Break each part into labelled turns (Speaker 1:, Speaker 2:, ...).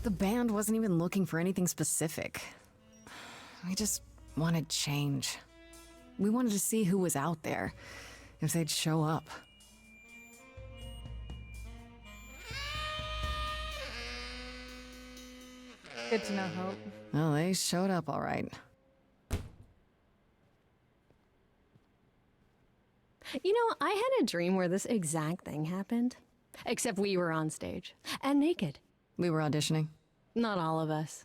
Speaker 1: The band wasn't even looking for anything specific. We just wanted change. We wanted to see who was out there, if they'd show up.
Speaker 2: Good to know, Hope.
Speaker 1: Well, they showed up all right.
Speaker 3: You know, I had a dream where this exact thing happened. Except we were on stage. And naked.
Speaker 1: We were auditioning.
Speaker 3: Not all of us.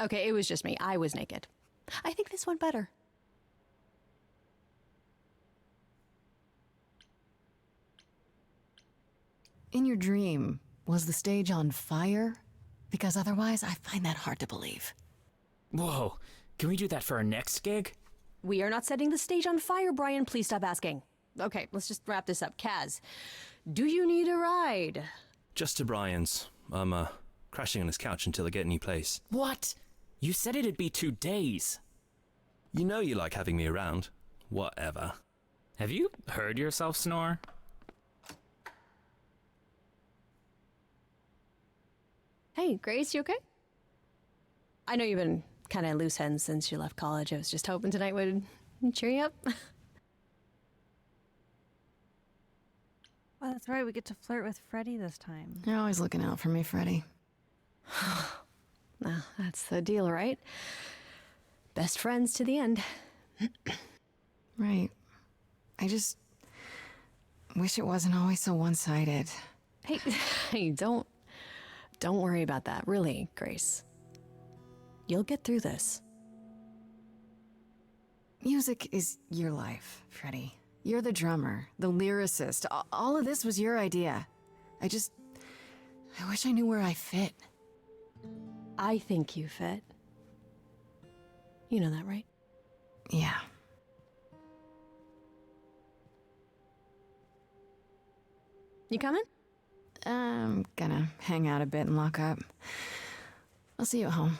Speaker 3: Okay, it was just me. I was naked. I think this went better.
Speaker 1: In your dream, was the stage on fire? Because otherwise, I find that hard to believe.
Speaker 4: Whoa, can we do that for our next gig?
Speaker 3: We are not setting the stage on fire, Brian. Please stop asking. Okay, let's just wrap this up. Kaz, do you need a ride?
Speaker 5: Just to Brian's. I'm, crashing on his couch until I get a new place.
Speaker 4: What? You said it'd be 2 days.
Speaker 5: You know you like having me around. Whatever.
Speaker 4: Have you heard yourself snore?
Speaker 3: Hey, Grace, you okay? I know you've been kind of loose ends since you left college. I was just hoping tonight would cheer you up.
Speaker 2: Oh, that's right. We get to flirt with Freddie this time.
Speaker 1: You're always looking out for me, Freddie.
Speaker 3: Well, that's the deal, right? Best friends to the end.
Speaker 1: Right. I just wish it wasn't always so one-sided.
Speaker 3: Hey, don't worry about that, really, Grace. You'll get through this.
Speaker 1: Music is your life, Freddie. You're the drummer, the lyricist. All of this was your idea. I wish I knew where I fit.
Speaker 3: I think you fit. You know that, right?
Speaker 1: Yeah.
Speaker 3: You coming?
Speaker 1: I'm gonna hang out a bit and lock up. I'll see you at home.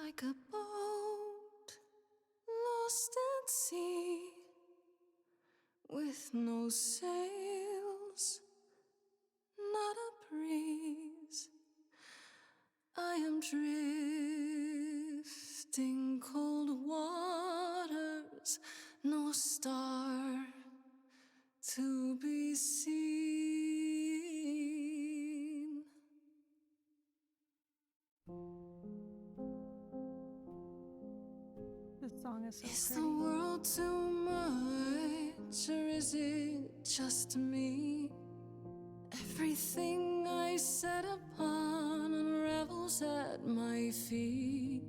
Speaker 1: Like a boat lost at sea, with no sails, not a breeze. I am drifting cold waters, no star to be seen.
Speaker 2: This song is so
Speaker 1: Is
Speaker 2: pretty.
Speaker 1: the world too much, or is it just me? Everything I set upon unravels at my feet.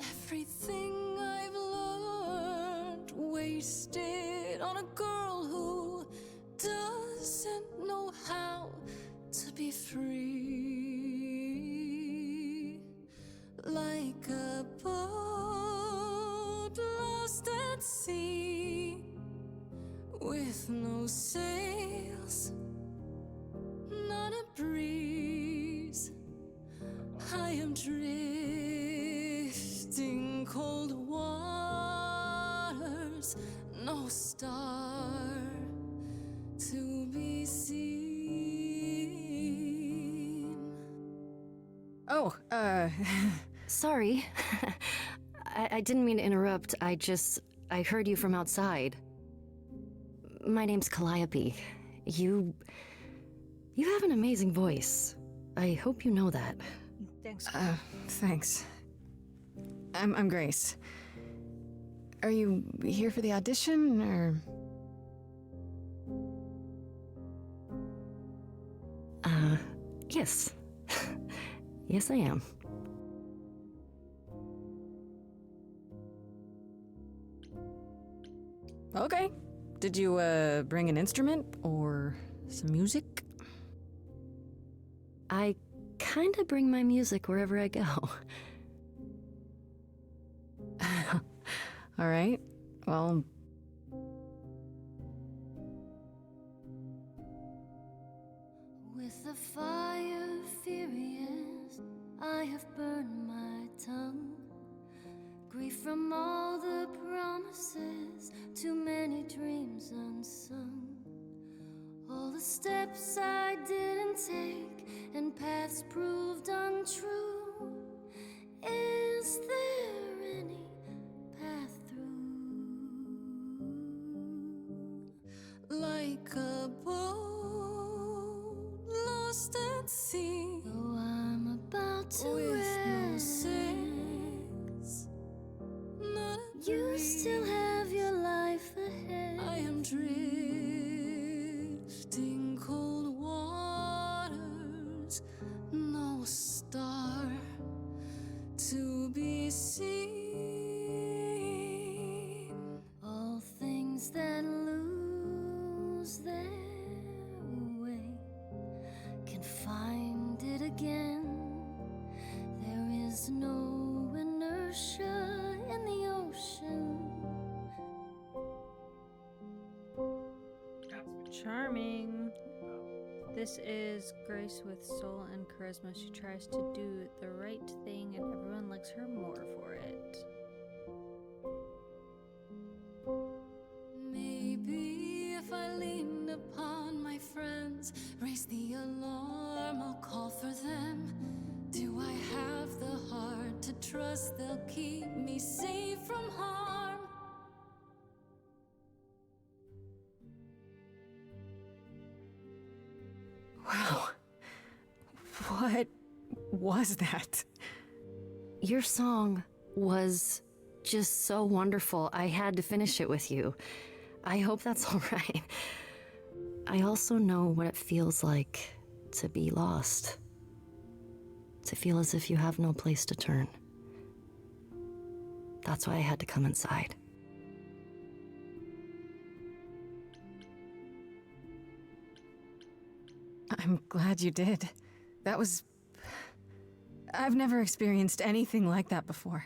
Speaker 1: Everything I've learned wasted on a girl who doesn't know how to be free. Like a boat lost at sea, with no sails, not a breeze. I am drifting cold waters, no star to be seen. Oh,
Speaker 6: Sorry. I didn't mean to interrupt. I heard you from outside. My name's Calliope. You have an amazing voice. I hope you know that.
Speaker 2: Thanks.
Speaker 1: thanks. I'm Grace. Are you here for the audition, or?
Speaker 6: Yes. Yes, I am.
Speaker 1: Okay. Did you, bring an instrument or some music?
Speaker 6: I kinda bring my music wherever I go.
Speaker 1: All right. Well,
Speaker 7: With the fire furious, I have burned my tongue. free from all the promises, too many dreams unsung. All the steps I didn't take and paths proved untrue. Is there any path through? Like a boat lost at sea, though I'm about to with no sails, not a you breeze. Still have your life ahead. I am drifting cold waters, no star to be seen. All things that lose their way can find it again. There is no inertia in the ocean.
Speaker 2: Charming. This is Grace with soul and charisma. She tries to do the right thing and everyone likes her more for it.
Speaker 7: Maybe if I lean upon my friends, raise the alarm, I'll call for them. Do I have the heart to trust they'll keep me safe from harm?
Speaker 1: Wow. What was that?
Speaker 6: Your song was just so wonderful. I had to finish it with you. I hope that's all right. I also know what it feels like to be lost. To feel as if you have no place to turn. That's why I had to come inside.
Speaker 1: I'm glad you did. That was... I've never experienced anything like that before.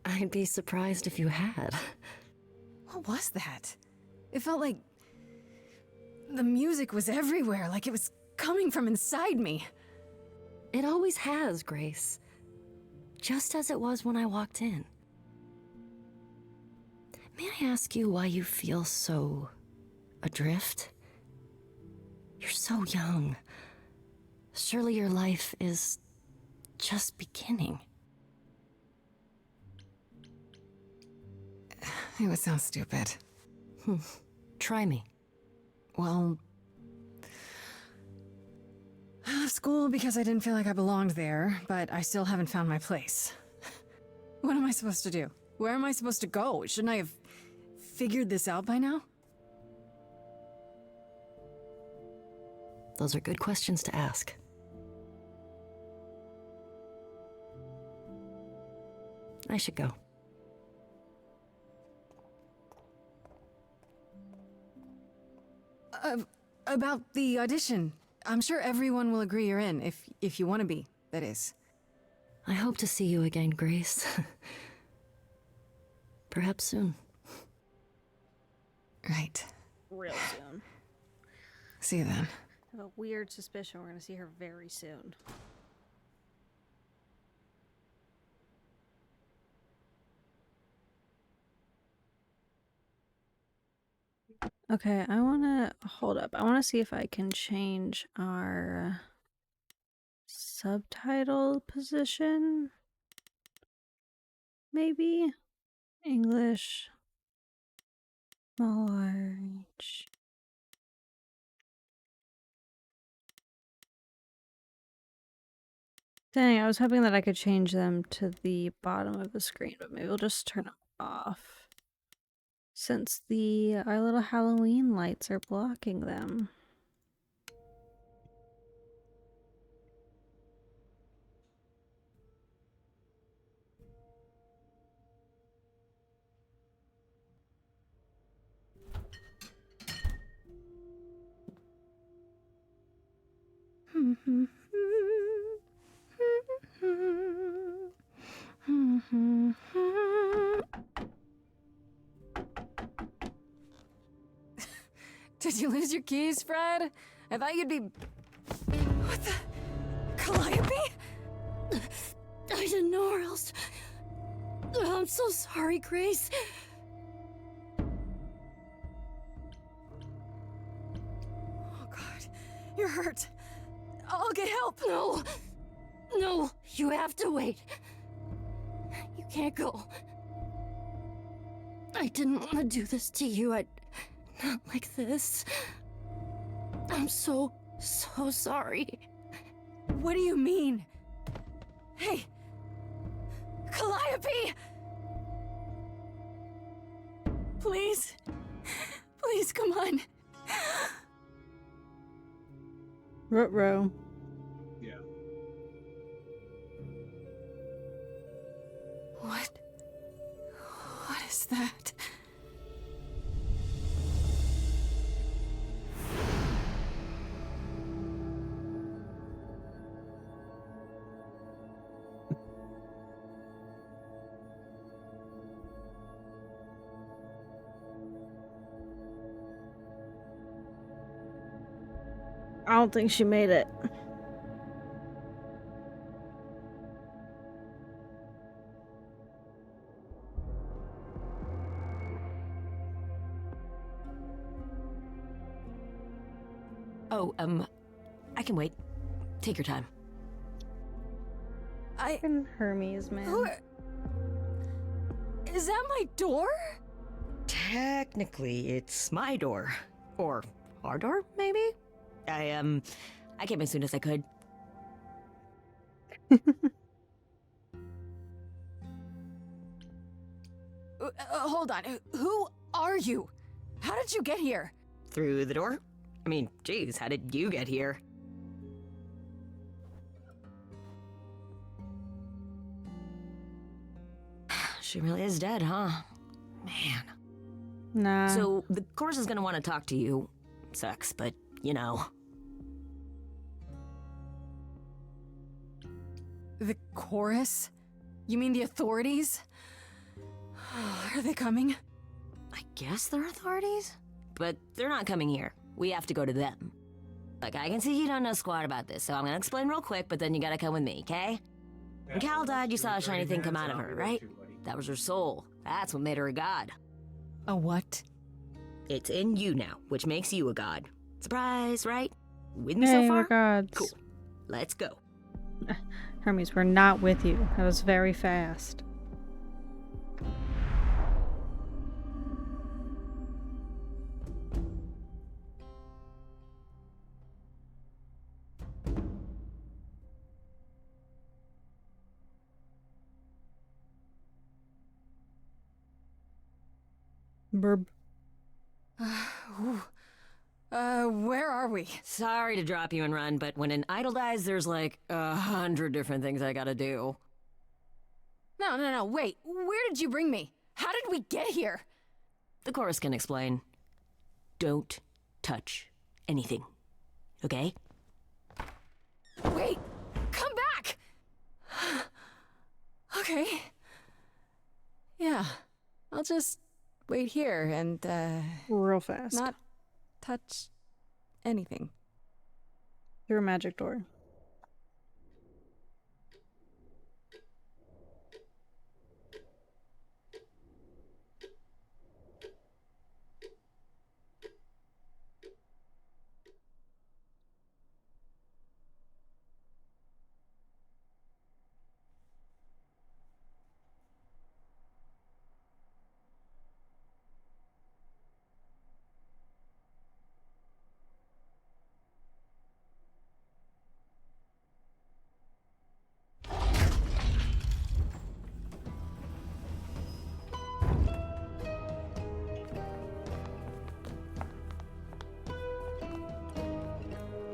Speaker 6: I'd be surprised if you had.
Speaker 1: What was that? It felt like... the music was everywhere, like it was coming from inside me.
Speaker 6: It always has, Grace. Just as it was when I walked in. May I ask you why you feel so... adrift? You're so young. Surely your life is just beginning.
Speaker 1: It would sound stupid.
Speaker 6: Try me.
Speaker 1: Well... I left school because I didn't feel like I belonged there, but I still haven't found my place. What am I supposed to do? Where am I supposed to go? Shouldn't I have figured this out by now?
Speaker 6: Those are good questions to ask. I should go.
Speaker 1: About the audition. I'm sure everyone will agree you're in, if you want to be, that is.
Speaker 6: I hope to see you again, Grace. Perhaps soon.
Speaker 1: Right.
Speaker 2: Real soon.
Speaker 1: See you then.
Speaker 2: I have a weird suspicion we're going to see her very soon. Okay, I want to hold up. I want to see if I can change our subtitle position. Maybe English, large. Dang, I was hoping that I could change them to the bottom of the screen, but maybe we'll just turn them off. Since our little Halloween lights are blocking them.
Speaker 1: Did you lose your keys, Fred? I thought you'd be... What the... Calliope?
Speaker 6: I didn't know, or else I'm so sorry, Grace.
Speaker 1: Oh god, you're hurt. I'll get help.
Speaker 6: No. No, you have to wait. You can't go. I didn't want to do this to you. Not like this. I'm so sorry.
Speaker 1: What do you mean? Hey, Calliope! Please, please, come on.
Speaker 2: Ruh-roh.
Speaker 1: What is that?
Speaker 2: I don't think she made it.
Speaker 3: Oh, I can wait. Take your time.
Speaker 2: Fucking Hermes, man.
Speaker 1: Who? Is that my door?
Speaker 3: Technically, it's my door. Or our door, maybe? I came as soon as I could.
Speaker 1: Hold on. Who are you? How did you get here?
Speaker 3: Through the door? I mean, geez, how did you get here? She really is dead, huh? Man.
Speaker 2: Nah.
Speaker 3: So, the course is gonna want to talk to you. Sucks, but, you know.
Speaker 1: The chorus? You mean the authorities? Are they coming?
Speaker 3: I guess they're authorities? But they're not coming here. We have to go to them. Look, I can see you don't know squat about this, so I'm gonna explain real quick, but then you gotta come with me, okay? When Cal died, you saw a shiny thing come out of her, right? That was her soul. That's what made her a god.
Speaker 1: A what?
Speaker 3: It's in you now, which makes you a god. Surprise, right? With me
Speaker 2: Hey,
Speaker 3: so
Speaker 2: we're
Speaker 3: far?
Speaker 2: gods.
Speaker 3: Cool. Let's go.
Speaker 2: Hermes, we're not with you. That was very fast. Burb.
Speaker 1: Where are we?
Speaker 3: Sorry to drop you and run, but when an idol dies, there's like 100 different things I gotta do.
Speaker 1: No, wait. Where did you bring me? How did we get here?
Speaker 3: The chorus can explain. Don't touch anything. Okay?
Speaker 1: Wait! Come back! Okay. Yeah. I'll just wait here and,
Speaker 2: Real fast.
Speaker 1: not touch anything.
Speaker 2: Through a magic door.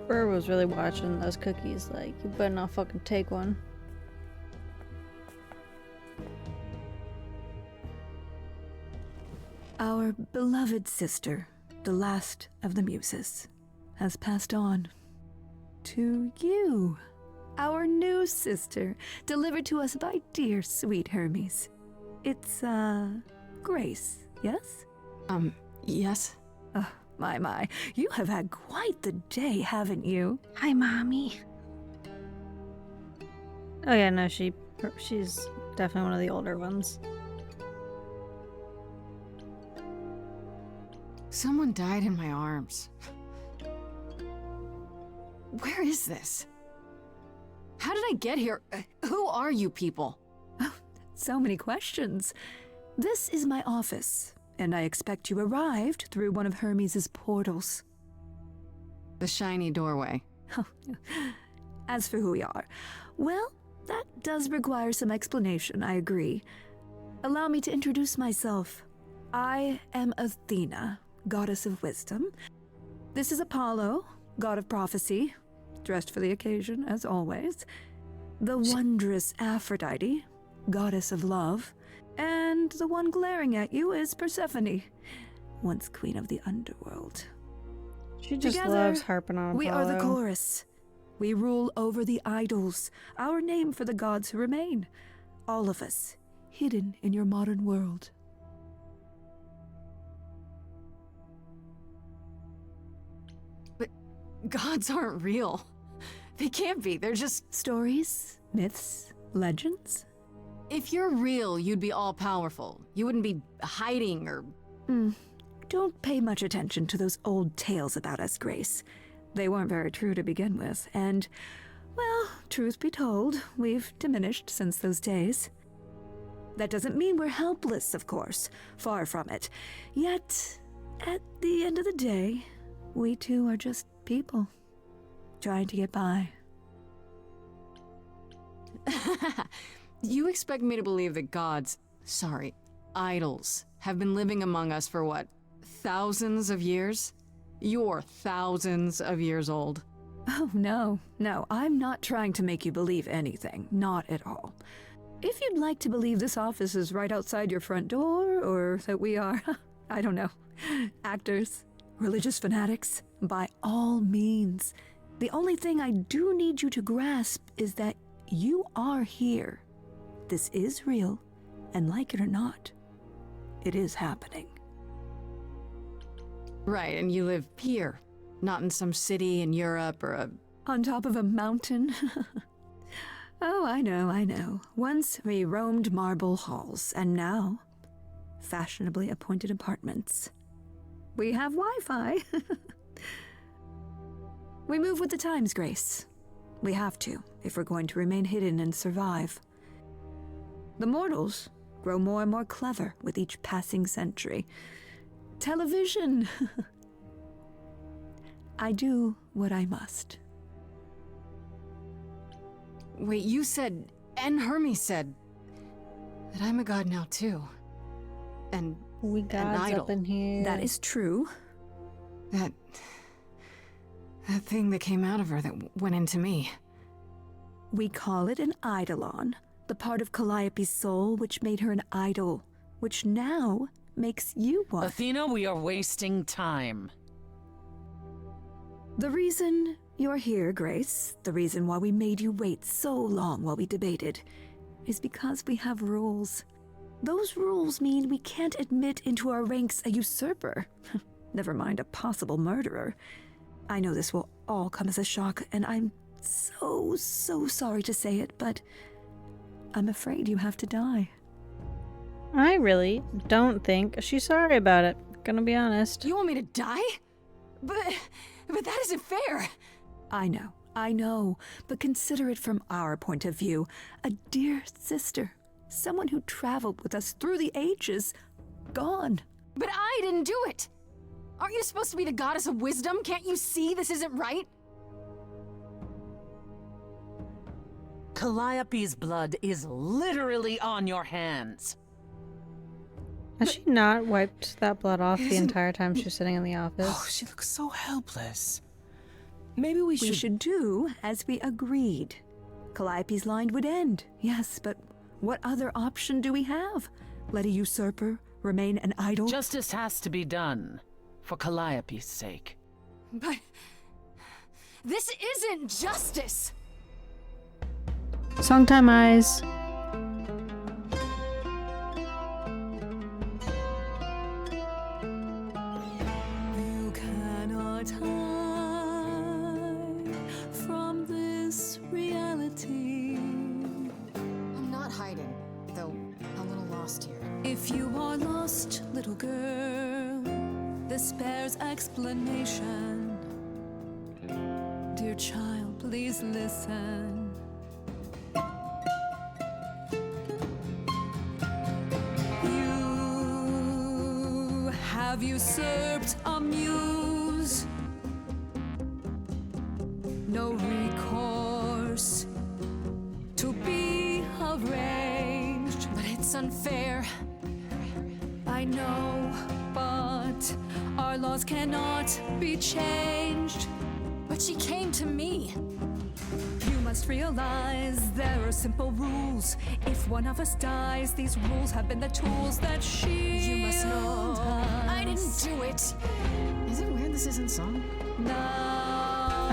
Speaker 2: Burr was really watching those cookies like, you better not fucking take one.
Speaker 8: Our beloved sister, the last of the muses, has passed on. To you, our new sister, delivered to us by dear sweet Hermes. It's, Grace, yes?
Speaker 1: Yes?
Speaker 8: Oh, my. You have had quite the day, haven't you?
Speaker 2: Hi, Mommy. Oh yeah, no, she's Definitely one of the older ones.
Speaker 1: Someone died in my arms. Where is this? How did I get here? Who are you people?
Speaker 8: So many questions. This is my office, and I expect you arrived through one of Hermes' portals.
Speaker 1: The shiny doorway.
Speaker 8: As for who we are, well, that does require some explanation, I agree. Allow me to introduce myself. I am Athena, goddess of wisdom. This is Apollo, god of prophecy, dressed for the occasion, as always. The wondrous Aphrodite, goddess of love. And the one glaring at you is Persephone, once queen of the underworld.
Speaker 2: She just
Speaker 8: Together,
Speaker 2: loves harping on Apollo.
Speaker 8: we are the chorus. We rule over the idols, our name for the gods who remain. All of us, hidden in your modern world.
Speaker 1: But gods aren't real. They can't be. They're just...
Speaker 8: Stories, myths, legends.
Speaker 1: If you're real, you'd be all-powerful. You wouldn't be hiding or...
Speaker 8: Don't pay much attention to those old tales about us, Grace. They weren't very true to begin with, and, well, truth be told, we've diminished since those days. That doesn't mean we're helpless, of course. Far from it. Yet, at the end of the day, we too are just people, trying to get by.
Speaker 1: You expect me to believe that gods, idols, have been living among us for what, thousands of years? You're thousands of years old.
Speaker 8: Oh, no, I'm not trying to make you believe anything, not at all. If you'd like to believe this office is right outside your front door, or that we are, I don't know, actors, religious fanatics, by all means. The only thing I do need you to grasp is that you are here. This is real, and like it or not, it is happening.
Speaker 1: Right, and you live here, not in some city in Europe or a...
Speaker 8: On top of a mountain? Oh, I know. Once we roamed marble halls, and now, fashionably appointed apartments. We have Wi-Fi. We move with the times, Grace. We have to, if we're going to remain hidden and survive. The mortals grow more and more clever with each passing century. Television! I do what I must.
Speaker 1: Wait, you said, and Hermes said, that I'm a god now too. And
Speaker 2: We
Speaker 1: an
Speaker 2: gods
Speaker 1: idol.
Speaker 2: up in here.
Speaker 8: That is true.
Speaker 1: That thing that came out of her that went into me.
Speaker 8: We call it an eidolon, the part of Calliope's soul which made her an idol, which now makes you one.
Speaker 9: Athena, we are wasting time.
Speaker 8: The reason you're here, Grace, the reason why we made you wait so long while we debated, is because we have rules. Those rules mean we can't admit into our ranks a usurper, never mind a possible murderer. I know this will all come as a shock, and I'm so sorry to say it, but I'm afraid you have to die.
Speaker 2: I really don't think she's sorry about it. Gonna be honest.
Speaker 1: You want me to die? But that isn't fair.
Speaker 8: I know, but consider it from our point of view. A dear sister, someone who traveled with us through the ages, gone.
Speaker 1: But I didn't do it. Aren't you supposed to be the goddess of wisdom? Can't you see this isn't right?
Speaker 9: Calliope's blood is literally on your hands.
Speaker 2: Has she not wiped that blood off the
Speaker 9: Isn't-
Speaker 2: entire time she was sitting in the office?
Speaker 9: Oh, she looks so helpless. Maybe we
Speaker 8: We
Speaker 9: should...
Speaker 8: should do as we agreed. Calliope's line would end, yes, but what other option do we have? Let a usurper remain an idol?
Speaker 9: Justice has to be done, for Calliope's sake.
Speaker 1: But this isn't justice.
Speaker 2: Songtime eyes.
Speaker 7: You cannot hide from this reality.
Speaker 1: I'm not hiding.
Speaker 7: lost here. If you are lost, little girl, this bears explanation. Dear child, please listen. You have usurped a muse. No recourse to be arranged. But it's unfair, I know, but our laws cannot be changed.
Speaker 1: But she came to me.
Speaker 7: You must realize there are simple rules. If one of us dies, these rules have been the tools that
Speaker 1: You must know.
Speaker 7: shield
Speaker 1: I didn't
Speaker 7: us.
Speaker 1: do it. Is it weird this isn't song?
Speaker 7: Now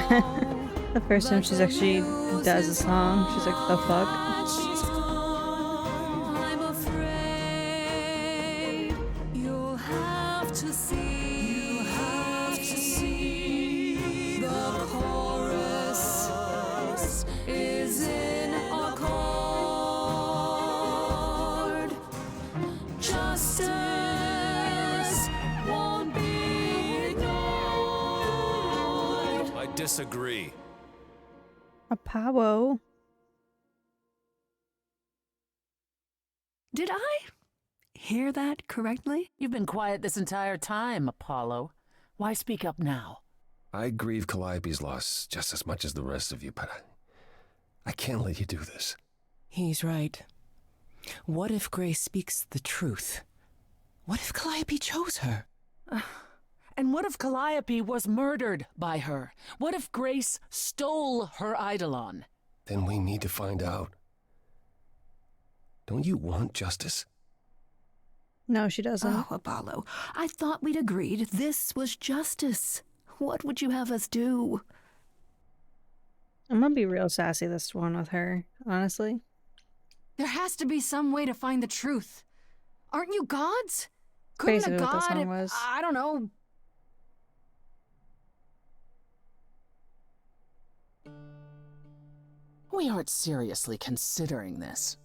Speaker 2: The first time she's actually does a song, she's like, the fuck?
Speaker 7: I'm afraid you'll have to see. The chorus is in accord. Justice won't be ignored.
Speaker 5: I disagree.
Speaker 2: A powo.
Speaker 8: Did I hear that correctly?
Speaker 9: You've been quiet this entire time, Apollo. Why speak up now?
Speaker 10: I grieve Calliope's loss just as much as the rest of you, but I can't let you do this.
Speaker 11: He's right. What if Grace speaks the truth? What if Calliope chose her?
Speaker 9: And what if Calliope was murdered by her? What if Grace stole her Eidolon?
Speaker 10: Then we need to find out. Don't you want justice?
Speaker 2: No, she doesn't.
Speaker 8: Oh, Apollo, I thought we'd agreed this was justice. What would you have us do?
Speaker 2: I'm gonna be real sassy this one with her, honestly.
Speaker 1: There has to be some way to find the truth. Aren't you gods? Couldn't
Speaker 2: Basically
Speaker 1: a
Speaker 2: what the
Speaker 1: god,
Speaker 2: song was.
Speaker 1: I don't know,
Speaker 9: We aren't seriously considering this.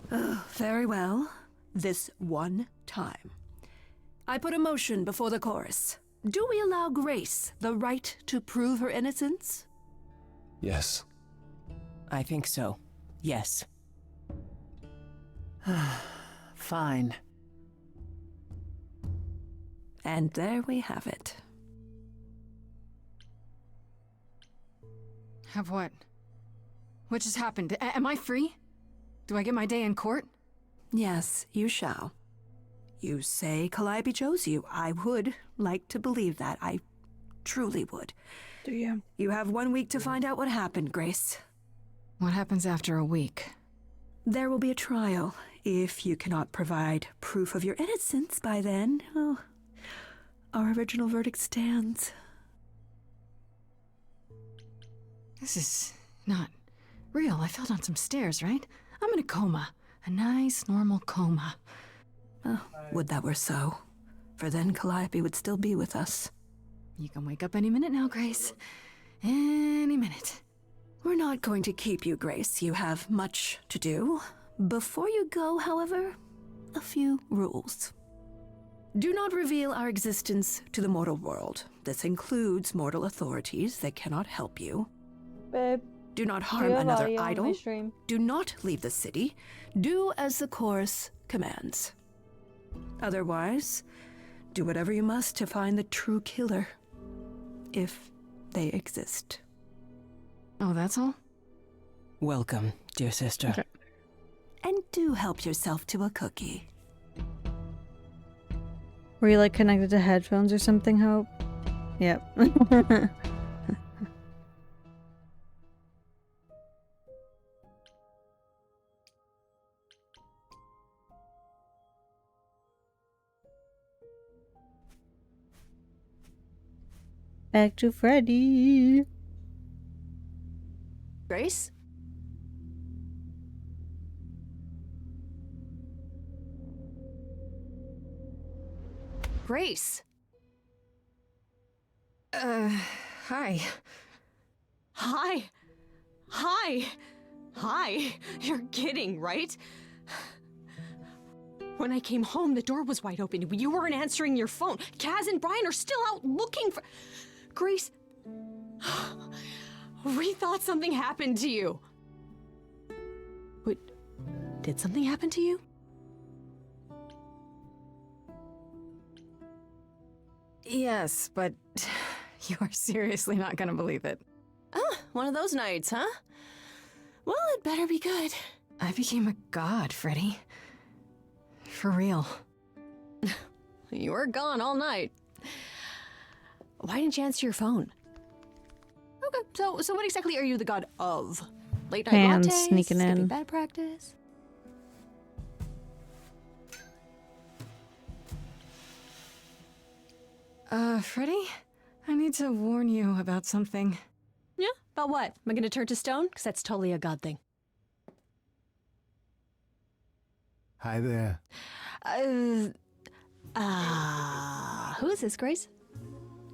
Speaker 8: Very well. This one time. I put a motion before the chorus. Do we allow Grace the right to prove her innocence?
Speaker 10: Yes.
Speaker 11: I think so. Yes.
Speaker 9: Fine.
Speaker 8: And there we have it.
Speaker 1: Have what? What just happened? Am I free? Do I get my day in court?
Speaker 8: Yes, you shall. You say Calliope chose you. I would like to believe that. I truly would.
Speaker 2: Do you?
Speaker 8: You have 1 week to find out what happened, Grace.
Speaker 1: What happens after a week?
Speaker 8: There will be a trial. If you cannot provide proof of your innocence by then, oh, our original verdict stands.
Speaker 1: This is not real. I fell down some stairs, right? I'm in a coma. A nice, normal coma.
Speaker 8: Oh, would that were so. For then Calliope would still be with us.
Speaker 1: You can wake up any minute now, Grace. Any minute.
Speaker 8: We're not going to keep you, Grace. You have much to do. Before you go, however, a few rules. Do not reveal our existence to the mortal world. This includes mortal authorities that cannot help you.
Speaker 2: Babe.
Speaker 8: Do not
Speaker 2: you
Speaker 8: harm
Speaker 2: have
Speaker 8: another
Speaker 2: audio on my
Speaker 8: idol.
Speaker 2: stream.
Speaker 8: Do not leave the city. Do as the chorus commands. Otherwise, do whatever you must to find the true killer. If they exist.
Speaker 1: Oh, that's all?
Speaker 11: Welcome, dear sister.
Speaker 2: Okay.
Speaker 8: And do help yourself to a cookie.
Speaker 2: Were you like connected to headphones or something, Hope? Yep. Back to Freddy.
Speaker 8: Grace?
Speaker 6: Grace!
Speaker 1: Hi.
Speaker 6: Hi! Hi! Hi! You're kidding, right?
Speaker 12: When I came home, the door was wide open. You weren't answering your phone. Kaz and Brian are still out looking for... Grace... We thought something happened to you. Wait, did something happen to you?
Speaker 1: Yes, but you are seriously not gonna believe it.
Speaker 12: Ah, one of those nights, huh? Well, it better be good.
Speaker 1: I became a god, Freddy. For real.
Speaker 12: You were gone all night. Why didn't you answer your phone? Okay, so what exactly are you the god of? Late night
Speaker 2: Hands
Speaker 12: lattes?
Speaker 2: sneaking
Speaker 12: Skipping
Speaker 2: in.
Speaker 12: bad practice?
Speaker 1: Freddy? I need to warn you about something.
Speaker 12: Yeah? About what? Am I gonna turn to stone? Because that's totally a god thing.
Speaker 10: Hi there.
Speaker 12: Who is this, Grace?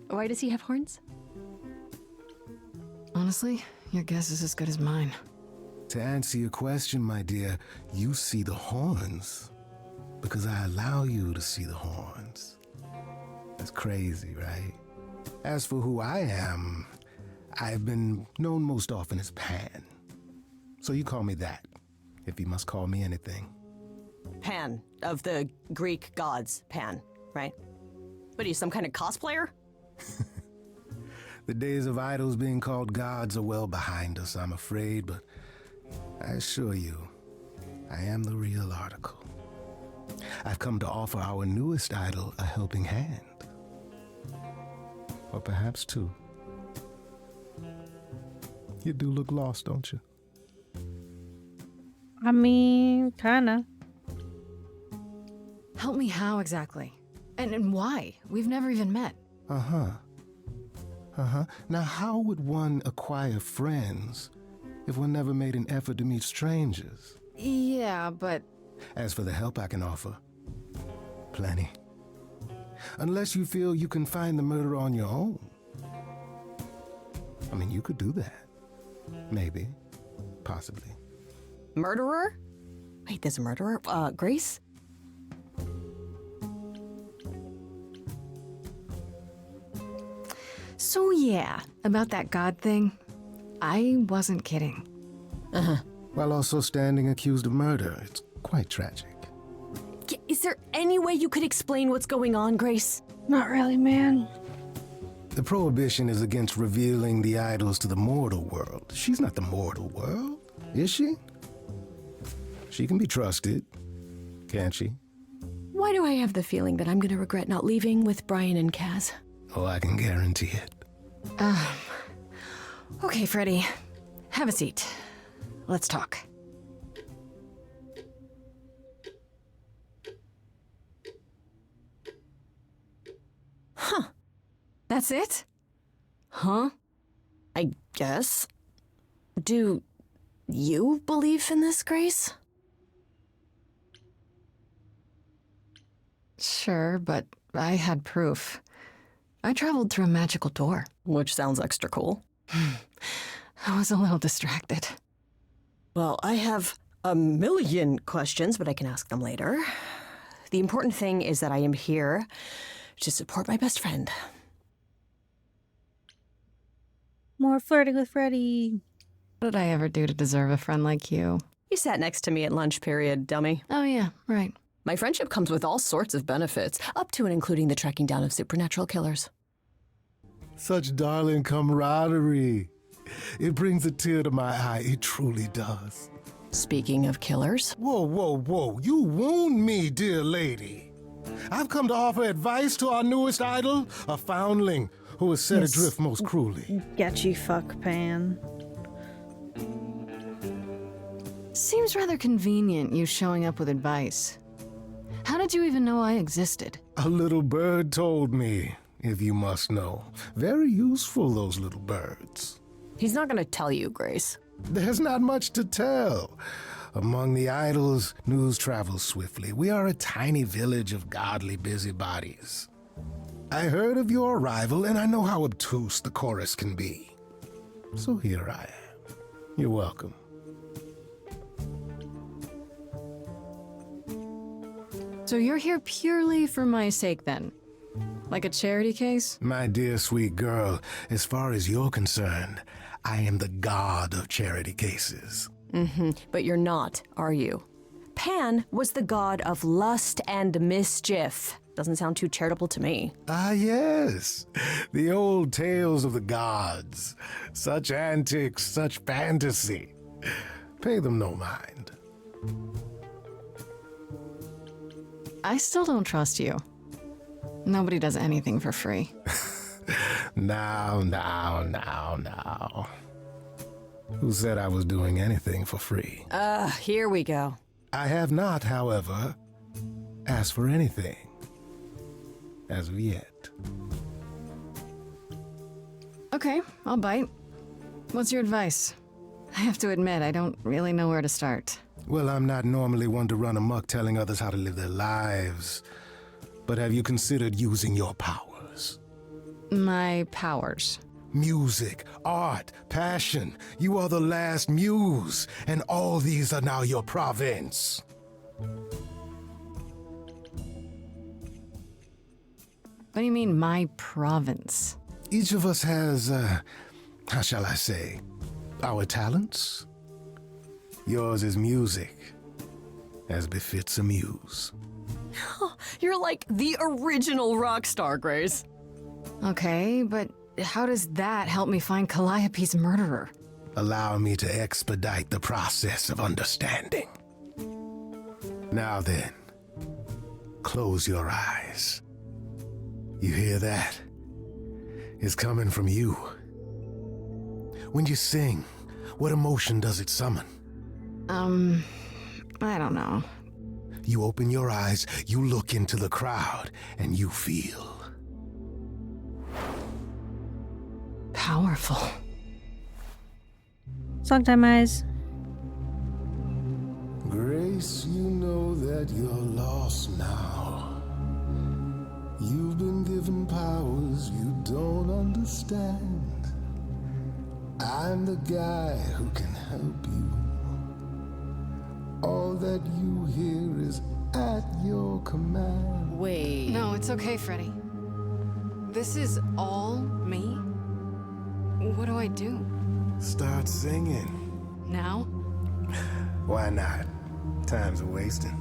Speaker 12: Why does he have horns?
Speaker 1: Honestly, your guess is as good as mine.
Speaker 10: To answer your question, my dear, you see the horns because I allow you to see the horns. That's crazy, right? As for who I am, I've been known most often as Pan. So you call me that, if you must call me anything.
Speaker 12: Pan, of the Greek gods, Pan, right? What are you, some kind of cosplayer?
Speaker 10: The days of idols being called gods are well behind us, I'm afraid, but I assure you, I am the real article. I've come to offer our newest idol a helping hand. Or perhaps two. You do look lost, don't you?
Speaker 2: I mean, kinda.
Speaker 1: Help me how exactly? And why? We've never even met.
Speaker 10: Uh-huh. Now, how would one acquire friends if one never made an effort to meet strangers?
Speaker 1: Yeah, but...
Speaker 10: As for the help I can offer, plenty. Unless you feel you can find the murderer on your own. I mean, you could do that. Maybe. Possibly.
Speaker 12: Murderer? Wait, there's a murderer? Grace?
Speaker 1: So yeah, about that god thing, I wasn't kidding.
Speaker 10: While also standing accused of murder, it's quite tragic.
Speaker 12: Is there any way you could explain what's going on, Grace?
Speaker 2: Not really, man.
Speaker 10: The prohibition is against revealing the idols to the mortal world. She's not the mortal world, is she? She can be trusted, can't she?
Speaker 12: Why do I have the feeling that I'm gonna regret not leaving with Brian and Kaz?
Speaker 10: Oh, I can guarantee it.
Speaker 1: Okay, Freddy. Have a seat. Let's talk.
Speaker 12: Huh.
Speaker 1: That's it?
Speaker 12: Huh? I guess. Do you believe in this, Grace?
Speaker 1: Sure, but I had proof. I traveled through a magical door.
Speaker 12: Which sounds extra cool.
Speaker 1: I was a little distracted.
Speaker 12: Well, I have a million questions, but I can ask them later. The important thing is that I am here to support my best friend.
Speaker 2: More flirting with Freddy.
Speaker 1: What did I ever do to deserve a friend like you?
Speaker 12: You sat next to me at lunch period, dummy.
Speaker 1: Oh yeah, right.
Speaker 12: My friendship comes with all sorts of benefits, up to and including the tracking down of supernatural killers.
Speaker 10: Such darling camaraderie. It brings a tear to my eye. It truly does.
Speaker 12: Speaking of killers.
Speaker 10: Whoa. You wound me, dear lady. I've come to offer advice to our newest idol, a foundling who was set adrift most cruelly.
Speaker 2: Get you, fuck Pan.
Speaker 1: Seems rather convenient, you showing up with advice. How did you even know I existed?
Speaker 10: A little bird told me, if you must know. Very useful, those little birds.
Speaker 12: He's not gonna tell you, Grace.
Speaker 10: There's not much to tell. Among the idols, news travels swiftly. We are a tiny village of godly busybodies. I heard of your arrival, and I know how obtuse the chorus can be. So here I am. You're welcome.
Speaker 1: So you're here purely for my sake then? Like a charity case?
Speaker 10: My dear sweet girl, as far as you're concerned, I am the god of charity cases.
Speaker 12: But you're not, are you? Pan was the god of lust and mischief. Doesn't sound too charitable to me.
Speaker 10: Ah, yes. The old tales of the gods. Such antics, such fantasy. Pay them no mind.
Speaker 1: I still don't trust you. Nobody does anything for free.
Speaker 10: Now. Who said I was doing anything for free?
Speaker 12: Here we go.
Speaker 10: I have not, however, asked for anything. As of yet.
Speaker 1: Okay, I'll bite. What's your advice? I have to admit, I don't really know where to start.
Speaker 10: Well, I'm not normally one to run amok telling others how to live their lives. But have you considered using your powers?
Speaker 1: My powers?
Speaker 10: Music, art, passion. You are the last muse, and all these are now your province.
Speaker 1: What do you mean, my province?
Speaker 10: Each of us has, how shall I say, our talents. Yours is music, as befits a muse.
Speaker 12: You're like the original rock star, Grace.
Speaker 1: Okay, but how does that help me find Calliope's murderer?
Speaker 10: Allow me to expedite the process of understanding. Now then, close your eyes. You hear that? It's coming from you. When you sing, what emotion does it summon?
Speaker 1: I don't know.
Speaker 10: You open your eyes, you look into the crowd, and you feel...
Speaker 1: powerful.
Speaker 2: Song time, eyes.
Speaker 10: Grace, you know that you're lost now. You've been given powers you don't understand. I'm the guy who can help you. All that you hear is at your command.
Speaker 12: Wait.
Speaker 1: No, it's okay, Freddy. This is all me? What do I do?
Speaker 10: Start singing.
Speaker 1: Now?
Speaker 10: Why not? Time's a wasting.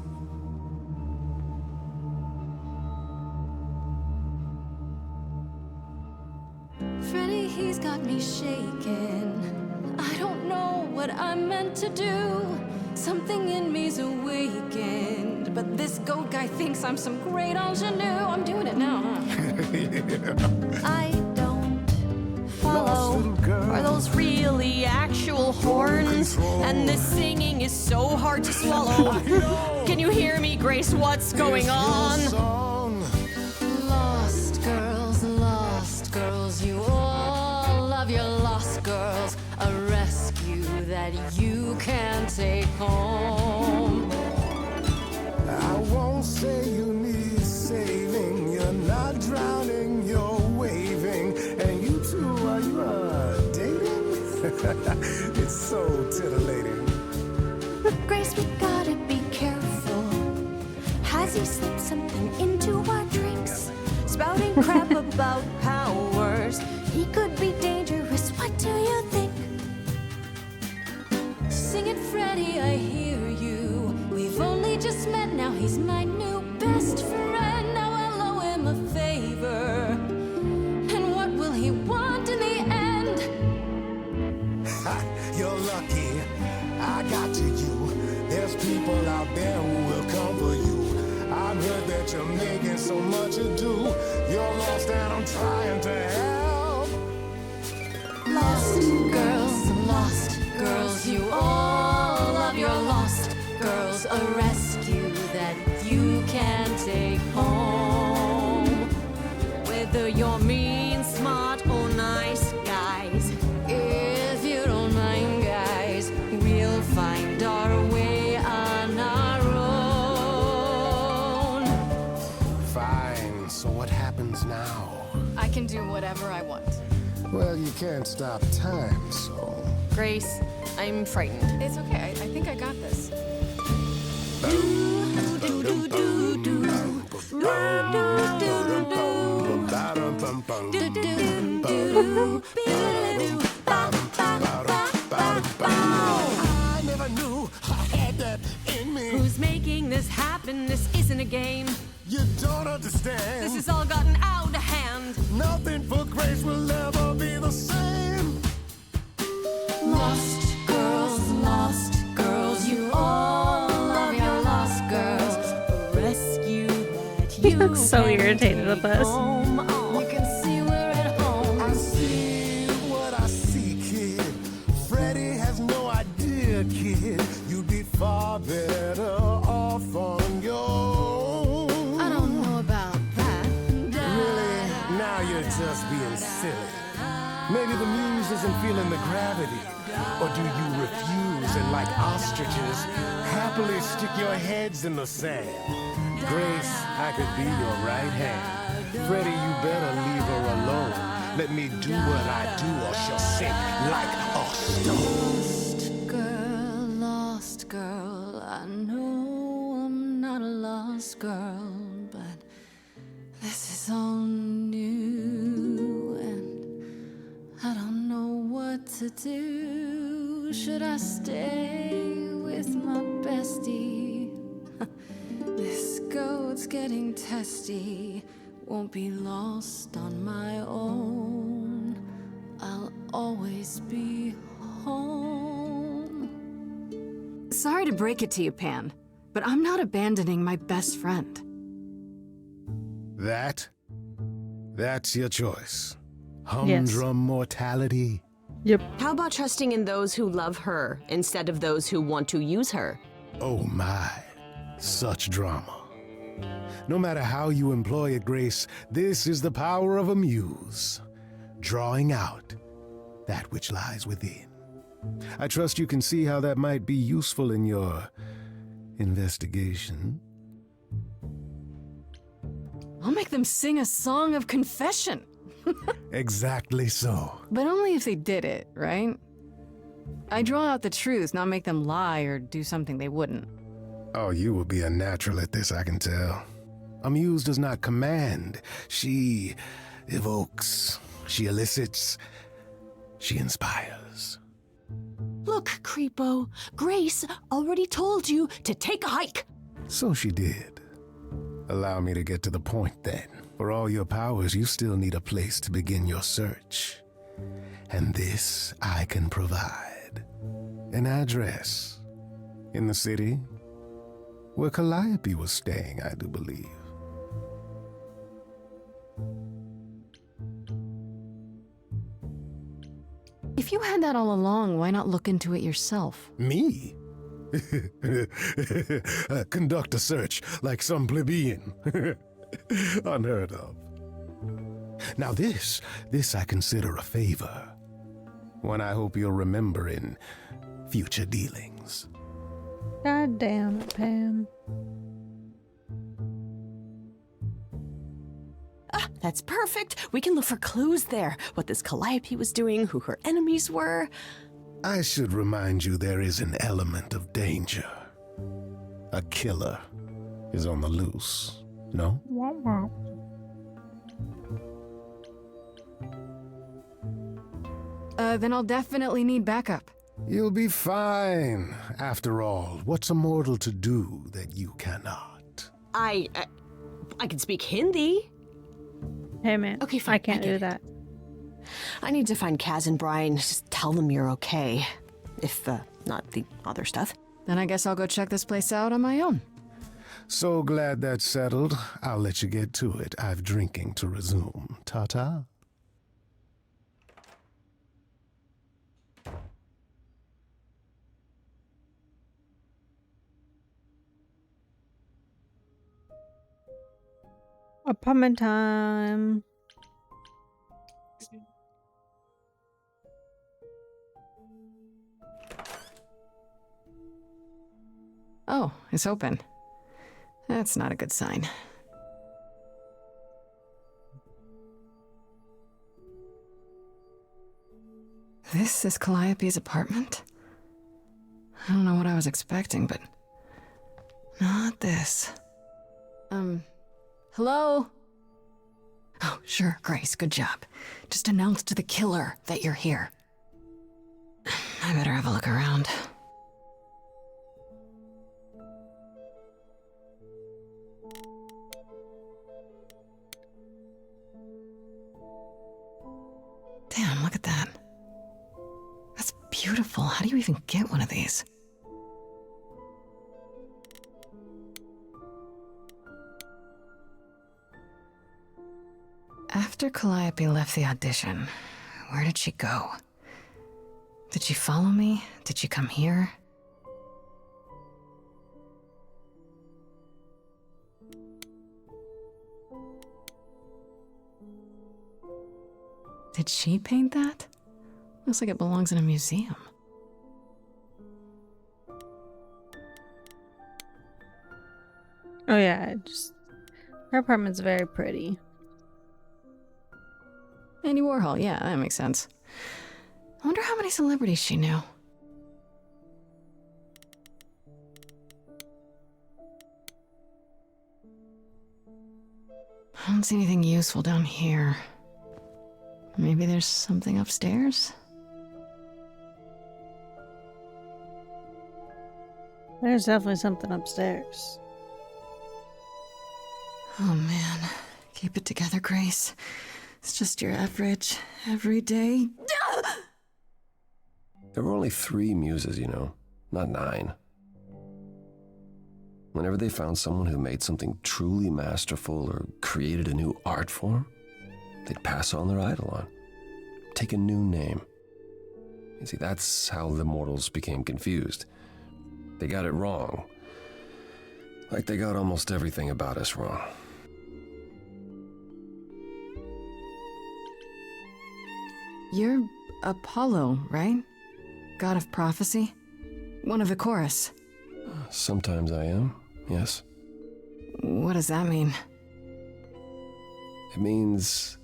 Speaker 7: Freddy, he's got me shaking. I don't know what I'm meant to do. Something in me's awakened. But this goat guy thinks I'm some great ingenue. I'm doing it now, huh?
Speaker 12: I don't follow. Are those really actual horns? And this singing is so hard to swallow. Can you hear me, Grace? What's going on?
Speaker 7: Lost girls, you all love your lost girls. A rescue that you can take home.
Speaker 10: I won't say you need saving. You're not drowning, you're waving. And you two, are you dating? It's so titillating.
Speaker 7: Grace, we gotta be careful. Has he slipped something into our drinks?
Speaker 12: Spouting crap about powers.
Speaker 7: He could be dangerous, what do you think? Sing it, Freddy, I hear you. We've only just met, now he's my new best friend. Now I'll owe him a favor. And what will he want in the end?
Speaker 10: You're lucky, I got to you. There's people out there who will come for you. I've heard that you're making so much ado. You're lost and I'm trying to help.
Speaker 7: Lost girls, you all love your lost girls. A rescue that you can take home.
Speaker 12: Whether you're mean, smart, or nice, guys.
Speaker 7: If you don't mind, guys, we'll find our way on our own.
Speaker 10: Fine, so what happens now?
Speaker 1: I can do whatever I want.
Speaker 10: Well, you can't stop time, so...
Speaker 12: Grace, I'm frightened.
Speaker 1: It's okay, I think I got this.
Speaker 7: Do, do, do, do, do.
Speaker 10: I never knew I had that in me.
Speaker 12: Who's making this happen? This isn't a game.
Speaker 10: You don't understand.
Speaker 12: This has all gotten out of hand.
Speaker 10: Nothing for Grace will ever be the same.
Speaker 7: Lost girls, you all love your lost girls.
Speaker 12: Rescue that
Speaker 2: He looks so irritated with us.
Speaker 7: You can see we're at home.
Speaker 10: I see what I see, kid. Freddie has no idea, kid. You'd be far better off on your own.
Speaker 7: I don't know about that.
Speaker 10: Really? Now you're just being silly. Maybe the muse isn't feeling the gravity. Or do you refuse and, like ostriches, happily stick your heads in the sand? Grace, I could be your right hand. Freddie, you better leave her alone. Let me do what I do or she'll sink like a stone.
Speaker 7: Lost girl, I know I'm not a lost girl, but this is all new and I don't know what to do. Should I stay with my bestie? This goat's getting testy. Won't be lost on my own. I'll always be home.
Speaker 1: Sorry to break it to you, Pan, but I'm not abandoning my best friend.
Speaker 10: That's your choice.
Speaker 2: Yes.
Speaker 10: Humdrum mortality.
Speaker 2: Yep.
Speaker 12: How about trusting in those who love her instead of those who want to use her?
Speaker 10: Oh my, such drama. No matter how you employ it, Grace, this is the power of a muse, drawing out that which lies within. I trust you can see how that might be useful in your investigation.
Speaker 1: I'll make them sing a song of confession.
Speaker 10: Exactly so.
Speaker 1: But only if they did it, right? I draw out the truth, not make them lie or do something they wouldn't.
Speaker 10: Oh, you will be a natural at this, I can tell. A muse does not command. She evokes. She elicits. She inspires.
Speaker 12: Look, Creepo, Grace already told you to take a hike.
Speaker 10: So she did. Allow me to get to the point then. For all your powers, you still need a place to begin your search. And this I can provide. An address. In the city. Where Calliope was staying, I do believe.
Speaker 1: If you had that all along, why not look into it yourself?
Speaker 10: Me? Conduct a search like some plebeian. Unheard of. Now this I consider a favor. One I hope you'll remember in future dealings.
Speaker 2: God damn it, Pam.
Speaker 12: That's perfect. We can look for clues there. What this Calliope was doing, who her enemies were.
Speaker 10: I should remind you there is an element of danger. A killer is on the loose, no?
Speaker 1: Then I'll definitely need backup.
Speaker 10: You'll be fine. After all, what's a mortal to do that you cannot?
Speaker 12: I can speak Hindi.
Speaker 2: Hey, man.
Speaker 12: Okay, fine.
Speaker 2: I can't do that.
Speaker 12: I need to find Kaz and Brian. Just tell them you're okay. If, not the other stuff.
Speaker 1: Then I guess I'll go check this place out on my own.
Speaker 10: So glad that's settled. I'll let you get to it. I've drinking to resume. Ta-ta.
Speaker 2: Apartment time.
Speaker 1: Oh, it's open. That's not a good sign. This is Calliope's apartment? I don't know what I was expecting, but not this. Hello? Oh, Sure, Grace, good job. Just announce to the killer that you're here. I better have a look around. Damn, look at that. That's beautiful. How do you even get one of these? After Calliope left the audition, where did she go? Did she follow me? Did she come here? Did she paint that? Looks like it belongs in a museum.
Speaker 2: Oh yeah, her apartment's very pretty.
Speaker 1: Andy Warhol, yeah, that makes sense. I wonder how many celebrities she knew. I don't see anything useful down here. Maybe there's something upstairs?
Speaker 2: There's definitely something upstairs.
Speaker 1: Oh man, keep it together, Grace. It's just your average, everyday...
Speaker 13: There were only 3 muses, you know, not 9. Whenever they found someone who made something truly masterful or created a new art form, they'd pass on their idol on, take a new name. You see, that's how the mortals became confused. They got it wrong. Like they got almost everything about us wrong.
Speaker 1: You're Apollo, right? God of prophecy? One of the chorus.
Speaker 13: Sometimes I am, yes.
Speaker 1: What does that mean?
Speaker 13: It means...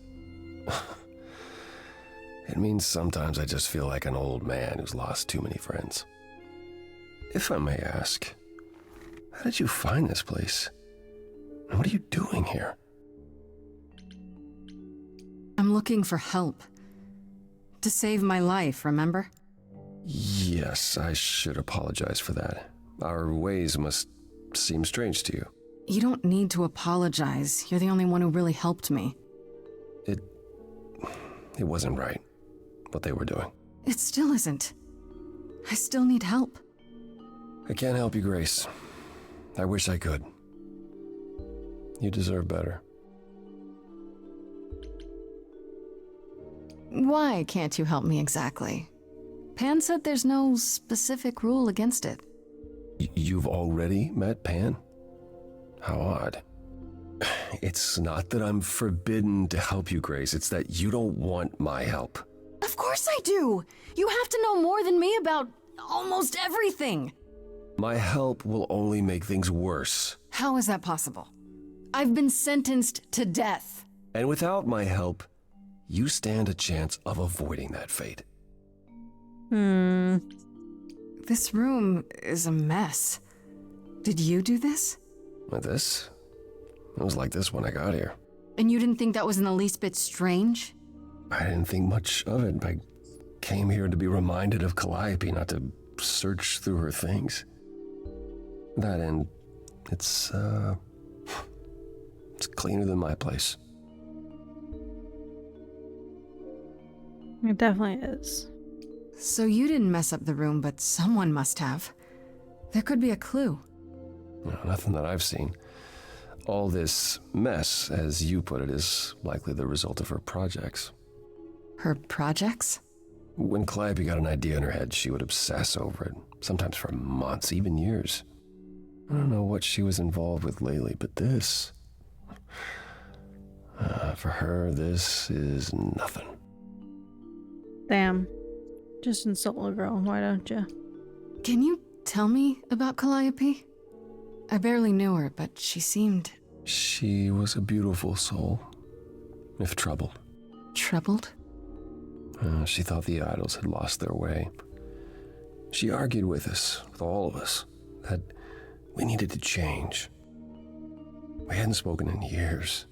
Speaker 13: It means sometimes I just feel like an old man who's lost too many friends. If I may ask, how did you find this place? And what are you doing here?
Speaker 1: I'm looking for help. To save my life, remember?
Speaker 13: Yes, I should apologize for that. Our ways must seem strange to you.
Speaker 1: You don't need to apologize. You're the only one who really helped me.
Speaker 13: It wasn't right, what they were doing.
Speaker 1: It still isn't. I still need help.
Speaker 13: I can't help you, Grace. I wish I could. You deserve better.
Speaker 1: Why can't you help me exactly? Pan said there's no specific rule against it.
Speaker 13: You've already met Pan? How odd. It's not that I'm forbidden to help you, Grace. It's that you don't want my help.
Speaker 1: Of course I do! You have to know more than me about almost everything!
Speaker 13: My help will only make things worse.
Speaker 1: How is that possible? I've been sentenced to death.
Speaker 13: And without my help, you stand a chance of avoiding that fate.
Speaker 1: This room is a mess. Did you do this?
Speaker 13: With this? It was like this when I got here.
Speaker 1: And you didn't think that was in the least bit strange?
Speaker 13: I didn't think much of it. I came here to be reminded of Calliope, not to search through her things. That and it's cleaner than my place.
Speaker 2: It definitely is.
Speaker 1: So you didn't mess up the room, but someone must have. There could be a clue.
Speaker 13: No, nothing that I've seen. All this mess, as you put it, is likely the result of her projects.
Speaker 1: Her projects?
Speaker 13: When Calliope got an idea in her head, she would obsess over it, sometimes for months, even years. I don't know what she was involved with lately, but this... for her, this is nothing.
Speaker 2: Damn. Just insult a girl, why don't you?
Speaker 1: Can you tell me about Calliope? I barely knew her, but she seemed...
Speaker 13: She was a beautiful soul, if troubled.
Speaker 1: Troubled?
Speaker 13: She thought the idols had lost their way. She argued with us, with all of us, that we needed to change. We hadn't spoken in years.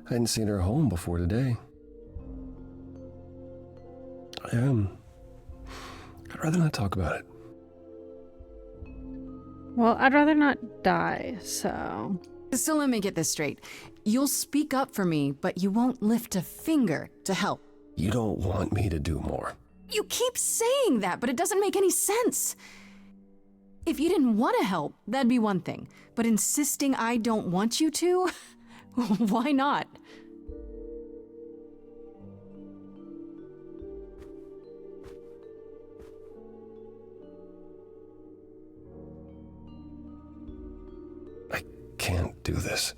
Speaker 13: I hadn't seen her home before today. I'd rather not talk about it.
Speaker 2: Well, I'd rather not die, so...
Speaker 1: So let me get this straight. You'll speak up for me, but you won't lift a finger to help.
Speaker 13: You don't want me to do more.
Speaker 1: You keep saying that, but it doesn't make any sense. If you didn't want to help, that'd be one thing. But insisting I don't want you to? Why not?
Speaker 13: I can't do this.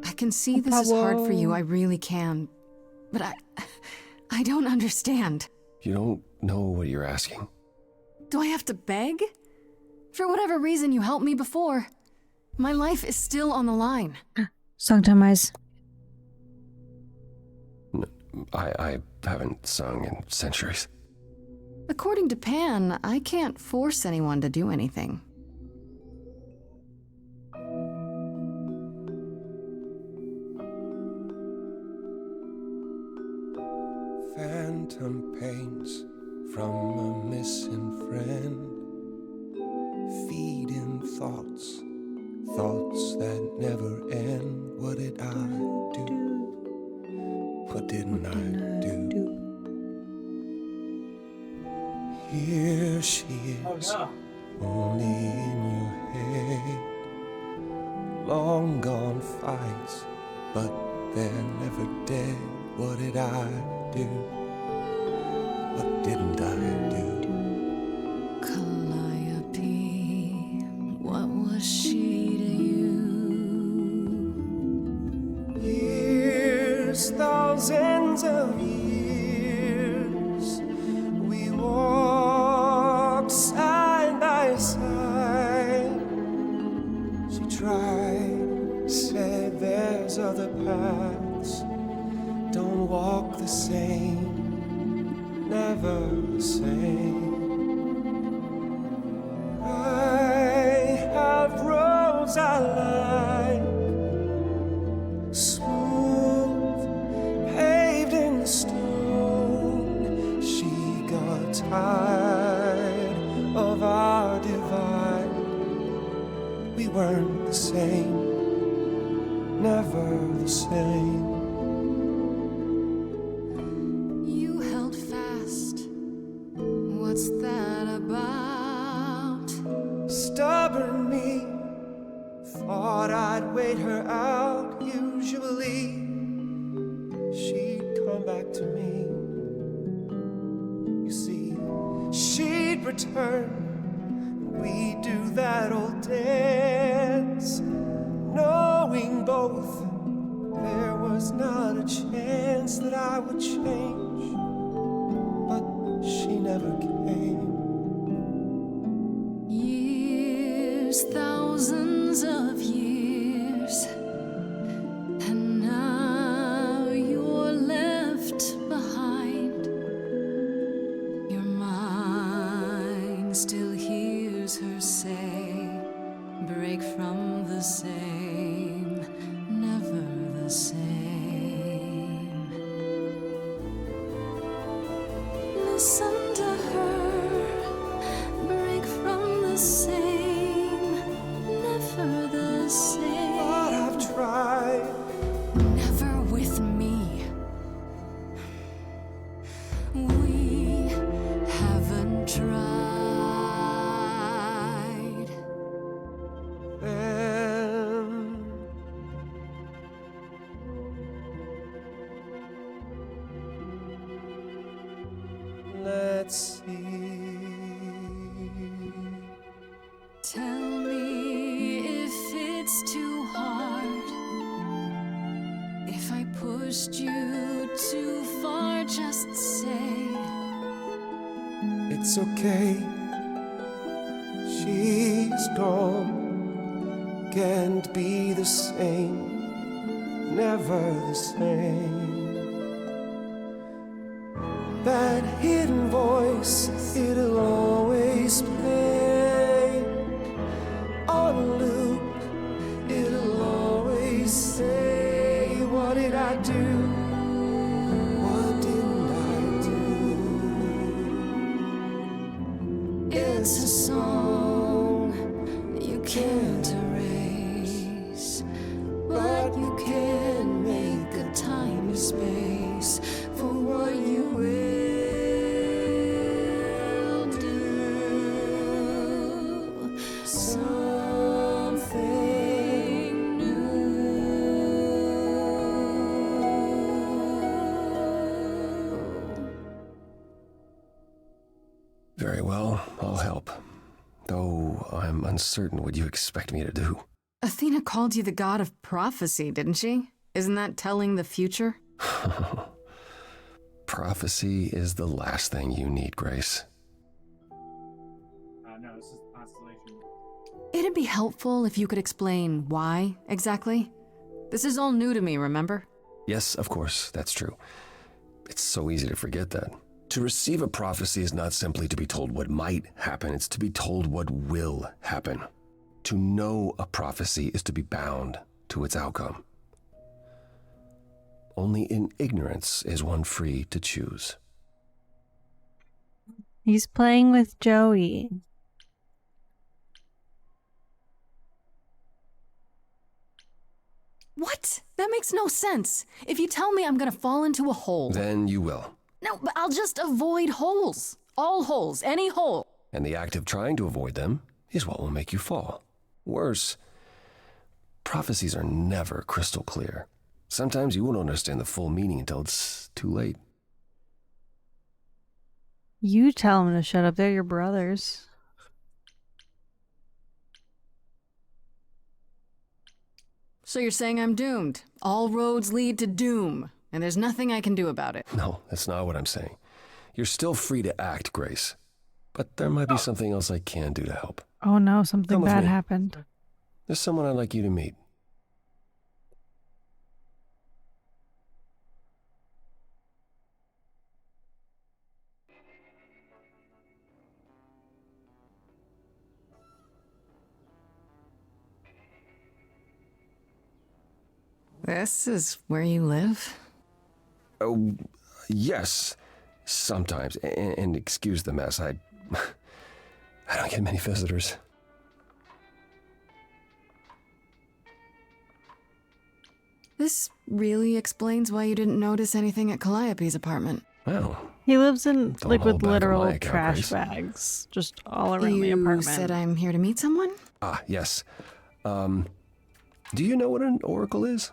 Speaker 1: I can see this is hard for you, I really can. But I don't understand.
Speaker 13: You don't know what you're asking.
Speaker 1: Do I have to beg? For whatever reason you helped me before. My life is still on the line.
Speaker 2: Songtime eyes.
Speaker 13: I haven't sung in centuries.
Speaker 1: According to Pan, I can't force anyone to do anything.
Speaker 14: Phantom pains from a missing friend, feeding thoughts, thoughts that never end. What did I do? What didn't I do? Here she is, only in your head. Long gone fights, but they're never dead. What did I do? What didn't I do?
Speaker 7: Calliope, what was she to you?
Speaker 14: Years, thousands of years, we walked side by side. She tried, said there's other paths. Don't walk the same, never the same. I have roads I like, smooth, paved in stone. She got tired of our divide. We weren't the same, never the same.
Speaker 7: What's that about?
Speaker 14: Stubborn me, thought I'd wait her out. Usually, she'd come back to me. You see, she'd return, we'd do that old dance, knowing both there was not a chance that I would change. She never came.
Speaker 7: Years, thousands of years, and now you're left behind. Your mind still hears her say, break from the same, never the same. Listen to her, break from the same, never the same.
Speaker 14: But I've tried.
Speaker 7: Never with me. We haven't tried.
Speaker 14: Let's see.
Speaker 7: Tell me if it's too hard. If I pushed you too far, just say
Speaker 14: It's okay. She's gone. Can't be the same. Never the same. That hidden voice, it'll always play on a loop
Speaker 7: It's a song you can't erase, but you can make a tiny space for what you will do. Something new.
Speaker 13: Very well, I'll help. Though I'm uncertain what you expect me to do.
Speaker 1: Athena called you the god of prophecy, didn't she? Isn't that telling the future?
Speaker 13: Prophecy is the last thing you need, Grace.
Speaker 4: No, this is the constellation.
Speaker 1: It'd be helpful if you could explain why, exactly. This is all new to me, remember?
Speaker 13: Yes, of course, that's true. It's so easy to forget that. To receive a prophecy is not simply to be told what might happen, it's to be told what will happen. To know a prophecy is to be bound to its outcome. Only in ignorance is one free to choose.
Speaker 2: He's playing with Joey.
Speaker 1: What? That makes no sense. If you tell me I'm gonna fall into a hole...
Speaker 13: Then you will.
Speaker 1: No, but I'll just avoid holes. All holes, any hole.
Speaker 13: And the act of trying to avoid them is what will make you fall. Worse, prophecies are never crystal clear. Sometimes you won't understand the full meaning until it's too late.
Speaker 2: You tell him to shut up. They're your brothers.
Speaker 1: So you're saying I'm doomed. All roads lead to doom, and there's nothing I can do about it.
Speaker 13: No, that's not what I'm saying. You're still free to act, Grace. But there might be something else I can do to help.
Speaker 2: Oh no, something
Speaker 13: Come with
Speaker 2: bad
Speaker 13: me.
Speaker 2: happened.
Speaker 13: There's someone I'd like you to meet.
Speaker 1: This is where you live?
Speaker 13: Oh, yes. Sometimes. And excuse the mess. I don't get many visitors.
Speaker 1: This really explains why you didn't notice anything at Calliope's apartment.
Speaker 13: Well,
Speaker 2: He lives in
Speaker 13: don't
Speaker 2: like
Speaker 13: hold
Speaker 2: with
Speaker 13: back on my
Speaker 2: literal
Speaker 13: account,
Speaker 2: trash
Speaker 13: Grace.
Speaker 2: bags just all around the
Speaker 1: You
Speaker 2: apartment.
Speaker 1: said I'm here to meet someone?
Speaker 13: Ah, yes. Do you know what an oracle is?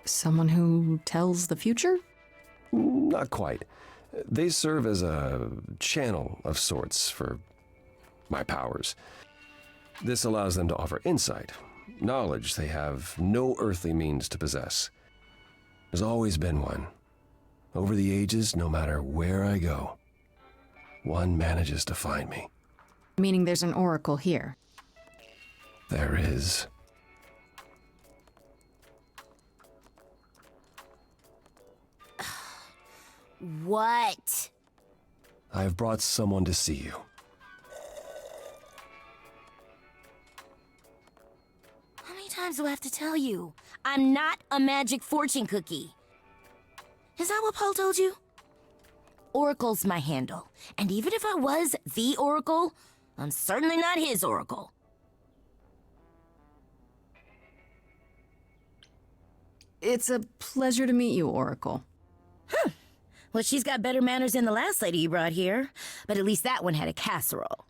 Speaker 1: Someone who tells the future?
Speaker 13: Not quite. They serve as a channel of sorts for my powers. This allows them to offer insight, knowledge they have no earthly means to possess. There's always been one. Over the ages, no matter where I go, one manages to find me.
Speaker 1: Meaning there's an oracle here.
Speaker 13: There is.
Speaker 3: What?
Speaker 13: I've brought someone to see you.
Speaker 3: How many times do I have to tell you? I'm not a magic fortune cookie. Is that what Paul told you? Oracle's my handle. And even if I was the Oracle, I'm certainly not his Oracle.
Speaker 1: It's a pleasure to meet you, Oracle.
Speaker 3: Well, she's got better manners than the last lady you brought here. But at least that one had a casserole.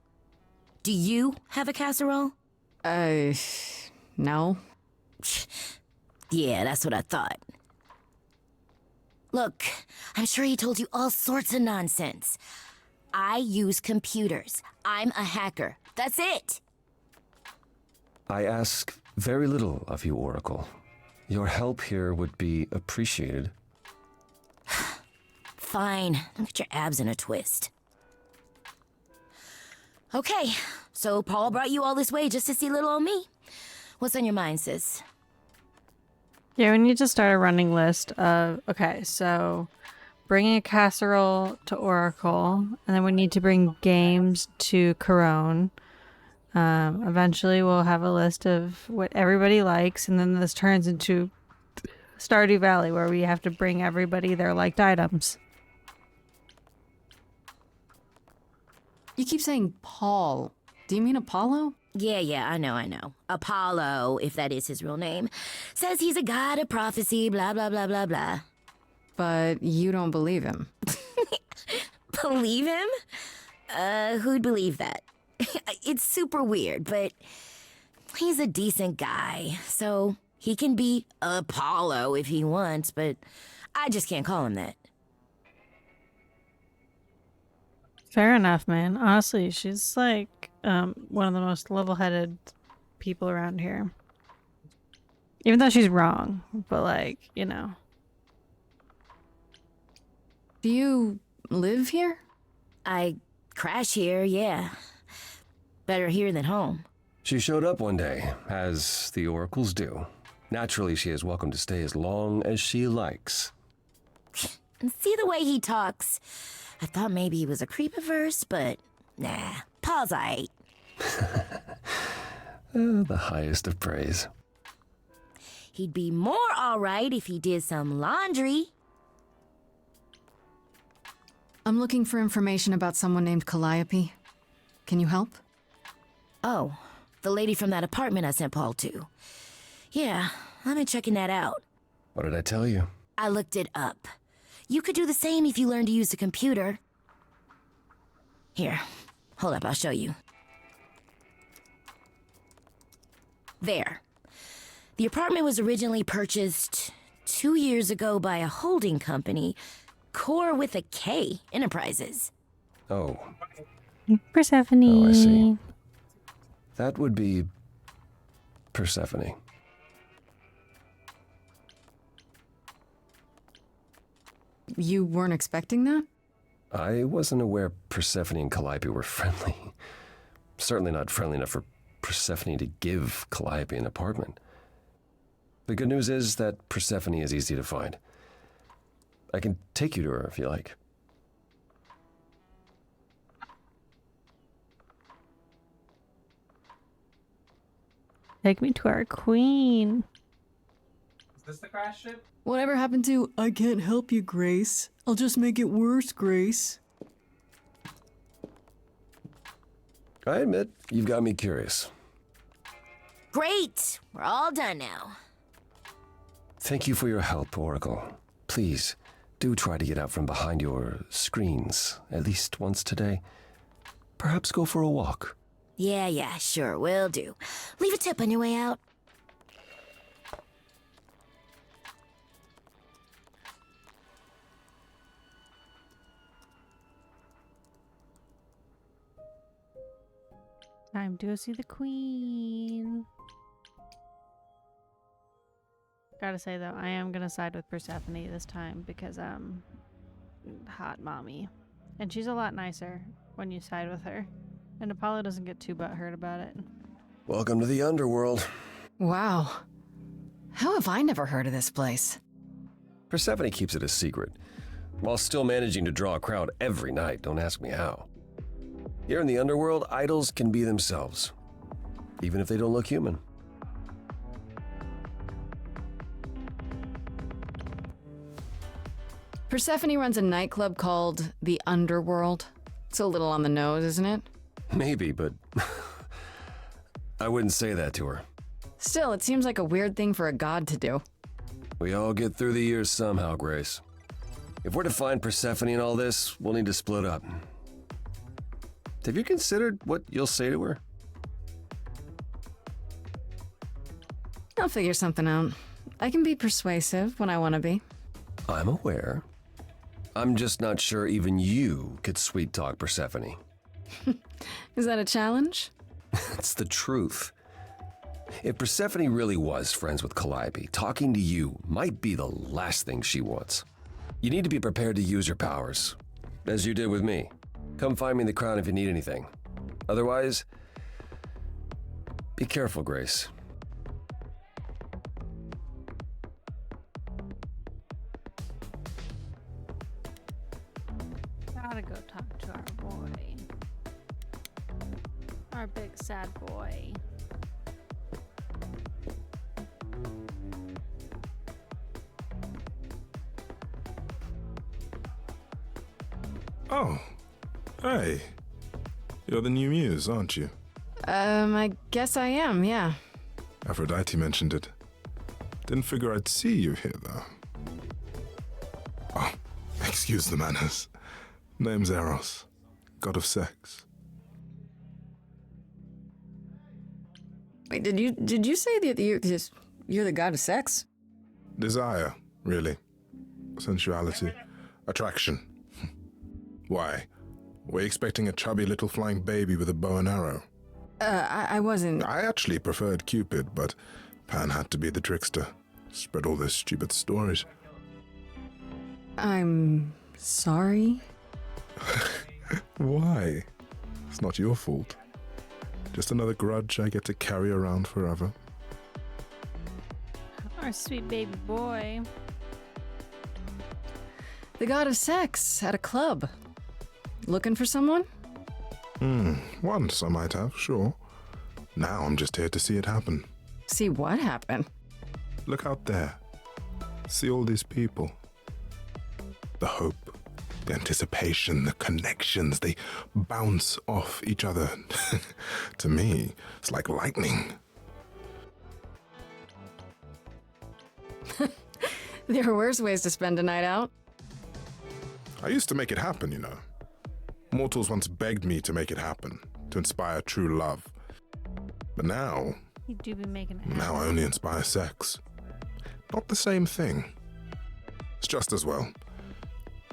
Speaker 3: Do you have a casserole?
Speaker 1: No.
Speaker 3: Yeah, that's what I thought. Look, I'm sure he told you all sorts of nonsense. I use computers. I'm a hacker. That's it.
Speaker 13: I ask very little of you, Oracle. Your help here would be appreciated.
Speaker 3: Fine. Don't get your abs in a twist. Okay, so Paul brought you all this way just to see little old me. What's on your mind, sis?
Speaker 2: Yeah, we need to start a running list of, okay, so bringing a casserole to Oracle, and then we need to bring games to Corone. Eventually we'll have a list of what everybody likes, and then this turns into Stardew Valley, where we have to bring everybody their liked items.
Speaker 1: You keep saying Paul. Do you mean Apollo?
Speaker 3: Yeah, I know. Apollo, if that is his real name, says he's a god of prophecy, blah, blah, blah, blah, blah.
Speaker 1: But you don't believe him.
Speaker 3: Believe him? Who'd believe that? It's super weird, but he's a decent guy, so he can be Apollo if he wants, but I just can't call him that.
Speaker 2: Fair enough, man. Honestly, she's like one of the most level-headed people around here. Even though she's wrong, but like, you know.
Speaker 1: Do you live here?
Speaker 3: I crash here, yeah. Better here than home.
Speaker 13: She showed up one day, as the oracles do. Naturally, she is welcome to stay as long as she likes.
Speaker 3: And see the way he talks. I thought maybe he was a creep at first, but nah, Paul's aight.
Speaker 13: The highest of praise.
Speaker 3: He'd be more alright if he did some laundry.
Speaker 1: I'm looking for information about someone named Calliope. Can you help?
Speaker 3: Oh, the lady from that apartment I sent Paul to. Yeah, I've been checking that out.
Speaker 13: What did I tell you?
Speaker 3: I looked it up. You could do the same if you learned to use the computer. Here, hold up, I'll show you. There. The apartment was originally purchased 2 years ago by a holding company, Core with a K Enterprises.
Speaker 13: Oh.
Speaker 2: Persephone.
Speaker 13: Oh, I see. That would be Persephone.
Speaker 1: You weren't expecting that?
Speaker 13: I wasn't aware Persephone and Calliope were friendly. Certainly not friendly enough for Persephone to give Calliope an apartment. The good news is that Persephone is easy to find. I can take you to her if you like.
Speaker 2: Take me to our queen.
Speaker 9: Is this the crash ship?
Speaker 1: Whatever happened to, I can't help you, Grace. I'll just make it worse, Grace.
Speaker 13: I admit, you've got me curious.
Speaker 3: Great! We're all done now.
Speaker 13: Thank you for your help, Oracle. Please, do try to get out from behind your screens at least once today. Perhaps go for a walk.
Speaker 3: Yeah, sure, will do. Leave a tip on your way out.
Speaker 2: Time to go see the queen. Gotta say though, I am gonna side with Persephone this time because hot mommy. And she's a lot nicer when you side with her. And Apollo doesn't get too butthurt about it.
Speaker 13: Welcome to the underworld.
Speaker 1: Wow. How have I never heard of this place?
Speaker 13: Persephone keeps it a secret, while still managing to draw a crowd every night. Don't ask me how. Here in the underworld, idols can be themselves, even if they don't look human.
Speaker 1: Persephone runs a nightclub called the Underworld. It's a little on the nose, isn't it?
Speaker 13: Maybe, but I wouldn't say that to her.
Speaker 1: Still, it seems like a weird thing for a god to do.
Speaker 13: We all get through the years somehow, Grace. If we're to find Persephone in all this, we'll need to split up. Have you considered what you'll say to her?
Speaker 1: I'll figure something out. I can be persuasive when I want to be.
Speaker 13: I'm aware. I'm just not sure even you could sweet-talk Persephone.
Speaker 1: Is that a challenge?
Speaker 13: It's the truth. If Persephone really was friends with Calliope, talking to you might be the last thing she wants. You need to be prepared to use your powers, as you did with me. Come find me in the crown if you need anything. Otherwise, be careful, Grace.
Speaker 2: Gotta go talk to our boy. Our big sad boy.
Speaker 15: Oh, hey. You're the new muse, aren't you?
Speaker 1: I guess I am, yeah.
Speaker 15: Aphrodite mentioned it. Didn't figure I'd see you here, though. Oh, excuse the manners. Name's Eros, god of sex.
Speaker 1: Wait, did you say that you're the god of sex?
Speaker 15: Desire, really. Sensuality. Attraction. Why? Were you expecting a chubby little flying baby with a bow and arrow?
Speaker 1: I wasn't...
Speaker 15: I actually preferred Cupid, but Pan had to be the trickster. Spread all those stupid stories.
Speaker 1: I'm sorry?
Speaker 15: Why? It's not your fault. Just another grudge I get to carry around forever.
Speaker 2: Our sweet baby boy.
Speaker 1: The god of sex at a club. Looking for someone?
Speaker 15: Once I might have, sure. Now I'm just here to see it happen.
Speaker 1: See what happen?
Speaker 15: Look out there. See all these people. The hope, the anticipation, the connections, they bounce off each other. To me, it's like lightning.
Speaker 1: There are worse ways to spend a night out.
Speaker 15: I used to make it happen, you know. Mortals once begged me to make it happen, to inspire true love. But now...
Speaker 2: You do be making it happen.
Speaker 15: Now I only inspire sex. Not the same thing. It's just as well.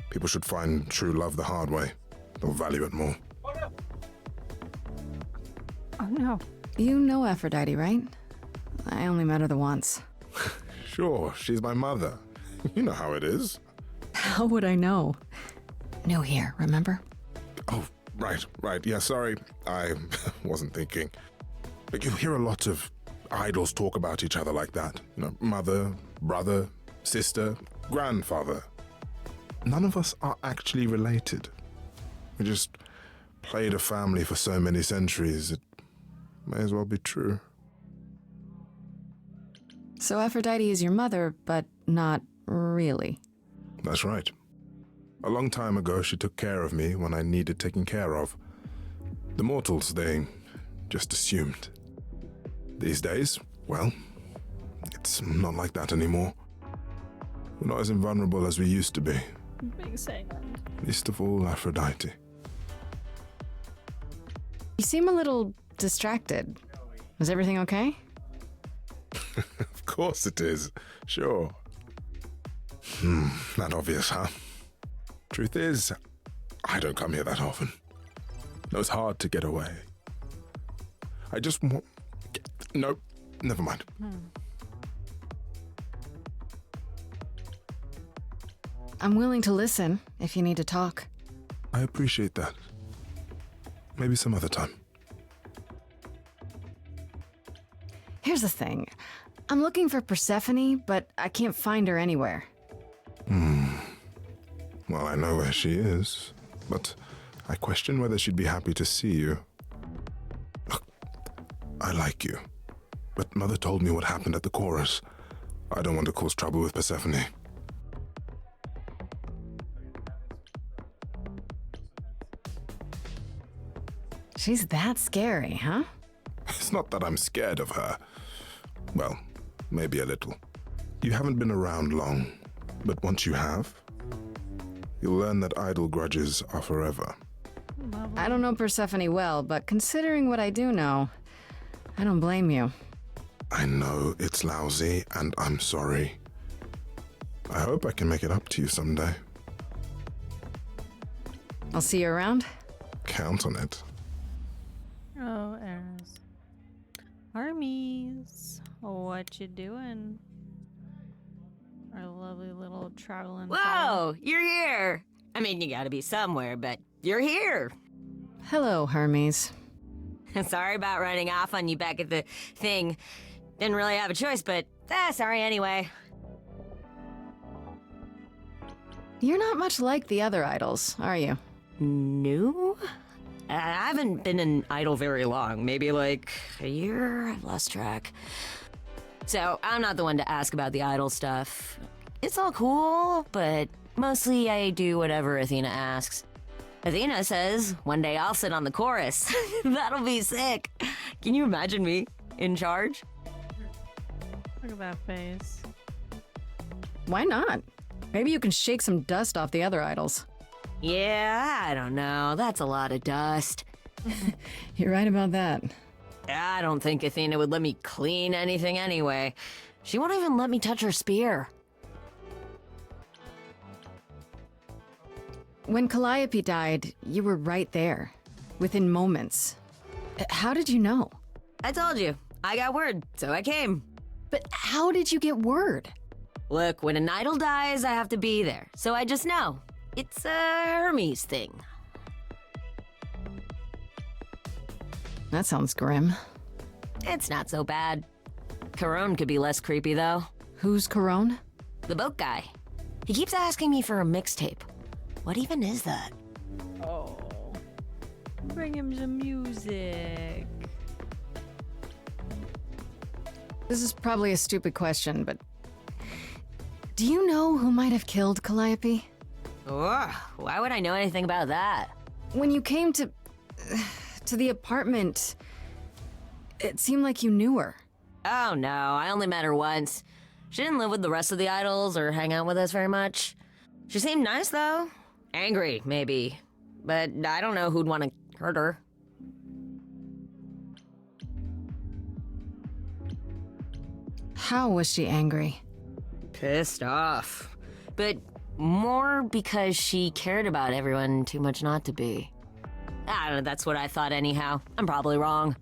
Speaker 15: People should find true love the hard way. They'll value it more.
Speaker 2: Oh no.
Speaker 1: You know Aphrodite, right? I only met her the once.
Speaker 15: Sure, she's my mother. You know how it is.
Speaker 1: How would I know? New here, remember?
Speaker 15: Oh, right. Yeah, sorry. I wasn't thinking. But you hear a lot of idols talk about each other like that. You know, mother, brother, sister, grandfather. None of us are actually related. We just played a family for so many centuries, it may as well be true.
Speaker 1: So Aphrodite is your mother, but not really.
Speaker 15: That's right. A long time ago, she took care of me when I needed taking care of. The mortals, they just assumed. These days, well, it's not like that anymore. We're not as invulnerable as we used to be.
Speaker 2: Big sad.
Speaker 15: Least of all, Aphrodite.
Speaker 1: You seem a little distracted. Is everything okay?
Speaker 15: Of course it is. Sure. Not obvious, huh? Truth is, I don't come here that often. No, it's hard to get away. I just want... Nope, never mind.
Speaker 1: I'm willing to listen if you need to talk.
Speaker 15: I appreciate that. Maybe some other time.
Speaker 1: Here's the thing. I'm looking for Persephone, but I can't find her anywhere.
Speaker 15: Well, I know where she is, but I question whether she'd be happy to see you. Look, I like you, but Mother told me what happened at the chorus. I don't want to cause trouble with Persephone.
Speaker 1: She's that scary, huh?
Speaker 15: It's not that I'm scared of her. Well, maybe a little. You haven't been around long, but once you have, you'll learn that idle grudges are forever.
Speaker 1: I don't know Persephone well, but considering what I do know, I don't blame you.
Speaker 15: I know it's lousy, and I'm sorry. I hope I can make it up to you someday.
Speaker 1: I'll see you around.
Speaker 15: Count on it.
Speaker 2: Oh, Eros. Armies, what you doing? Our lovely little traveling.
Speaker 3: Whoa, you're here. I mean, you gotta be somewhere, but you're here.
Speaker 1: Hello, Hermes.
Speaker 3: Sorry about running off on you back at the thing. Didn't really have a choice, but sorry anyway.
Speaker 1: You're not much like the other idols, are you?
Speaker 3: No? I haven't been an idol very long. Maybe like a year? I've lost track. So I'm not the one to ask about the idol stuff. It's all cool, but mostly I do whatever Athena asks. Athena says one day I'll sit on the chorus. That'll be sick. Can you imagine me in charge?
Speaker 2: Look at that face.
Speaker 1: Why not? Maybe you can shake some dust off the other idols.
Speaker 3: Yeah, I don't know. That's a lot of dust.
Speaker 1: You're right about that.
Speaker 3: I don't think Athena would let me clean anything anyway. She won't even let me touch her spear.
Speaker 1: When Calliope died, you were right there, within moments. How did you know?
Speaker 3: I told you. I got word, so I came.
Speaker 1: But how did you get word?
Speaker 3: Look, when an idol dies, I have to be there, so I just know. It's a Hermes thing.
Speaker 1: That sounds grim.
Speaker 3: It's not so bad. Corone could be less creepy, though.
Speaker 1: Who's Corone?
Speaker 3: The boat guy. He keeps asking me for a mixtape. What even is that?
Speaker 2: Oh. Bring him some music.
Speaker 1: This is probably a stupid question, but do you know who might have killed Calliope?
Speaker 3: Ugh, why would I know anything about that?
Speaker 1: When you came to the apartment, it seemed like you knew her.
Speaker 3: Oh no, I only met her once. She didn't live with the rest of the idols or hang out with us very much. She seemed nice though. Angry, maybe. But I don't know who'd want to hurt her.
Speaker 1: How was she angry?
Speaker 3: Pissed off. But more because she cared about everyone too much not to be. I don't know, that's what I thought anyhow. I'm probably wrong.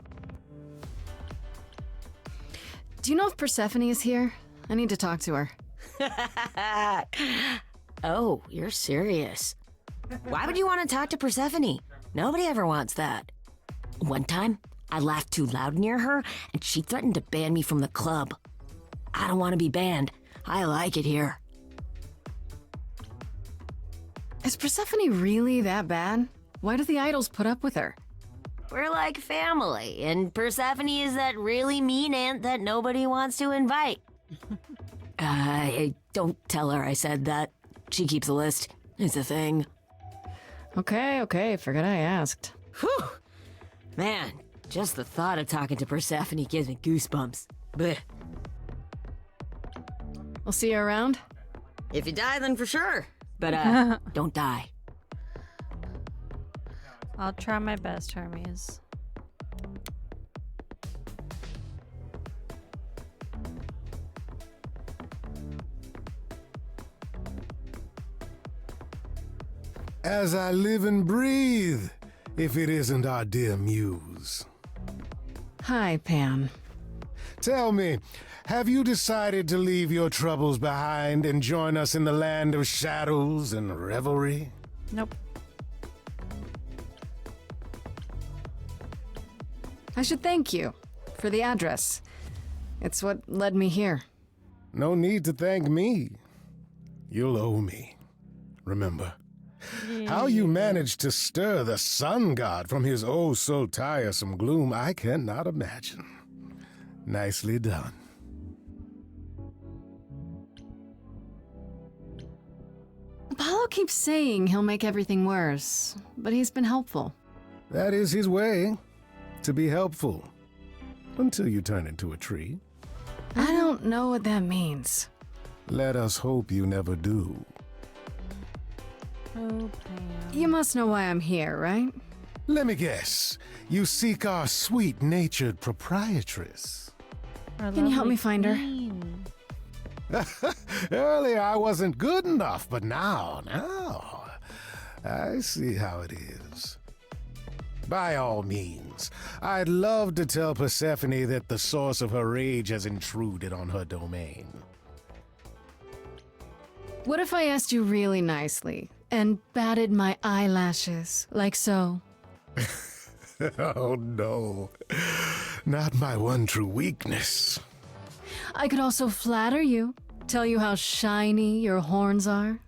Speaker 1: Do you know if Persephone is here? I need to talk to her.
Speaker 3: Oh, you're serious. Why would you want to talk to Persephone? Nobody ever wants that. One time, I laughed too loud near her, and she threatened to ban me from the club. I don't want to be banned. I like it here.
Speaker 1: Is Persephone really that bad? Why do the idols put up with her?
Speaker 3: We're like family, and Persephone is that really mean aunt that nobody wants to invite. Don't tell her I said that. She keeps a list. It's a thing.
Speaker 1: Okay, forget I asked.
Speaker 3: Whew! Man, just the thought of talking to Persephone gives me goosebumps. Blech.
Speaker 1: I'll see you around?
Speaker 3: If you die, then for sure. But, don't die.
Speaker 2: I'll try my best, Hermes.
Speaker 10: As I live and breathe, if it isn't our dear muse.
Speaker 1: Hi, Pam.
Speaker 10: Tell me, have you decided to leave your troubles behind and join us in the land of shadows and revelry?
Speaker 2: Nope.
Speaker 1: I should thank you for the address. It's what led me here.
Speaker 10: No need to thank me. You'll owe me. Remember, how you managed to stir the sun god from his oh so tiresome gloom, I cannot imagine. Nicely done.
Speaker 1: Apollo keeps saying he'll make everything worse, but he's been helpful.
Speaker 10: That is his way, to be helpful. Until you turn into a tree.
Speaker 1: I don't know what that means.
Speaker 10: Let us hope you never do.
Speaker 2: Oh, Pam.
Speaker 1: You must know why I'm here, right?
Speaker 10: Let me guess. You seek our sweet-natured proprietress.
Speaker 1: Can you help me find her?
Speaker 10: Earlier I wasn't good enough, but now, I see how it is. By all means, I'd love to tell Persephone that the source of her rage has intruded on her domain.
Speaker 1: What if I asked you really nicely and batted my eyelashes, like so?
Speaker 10: Oh no, not my one true weakness.
Speaker 1: I could also flatter you, tell you how shiny your horns are.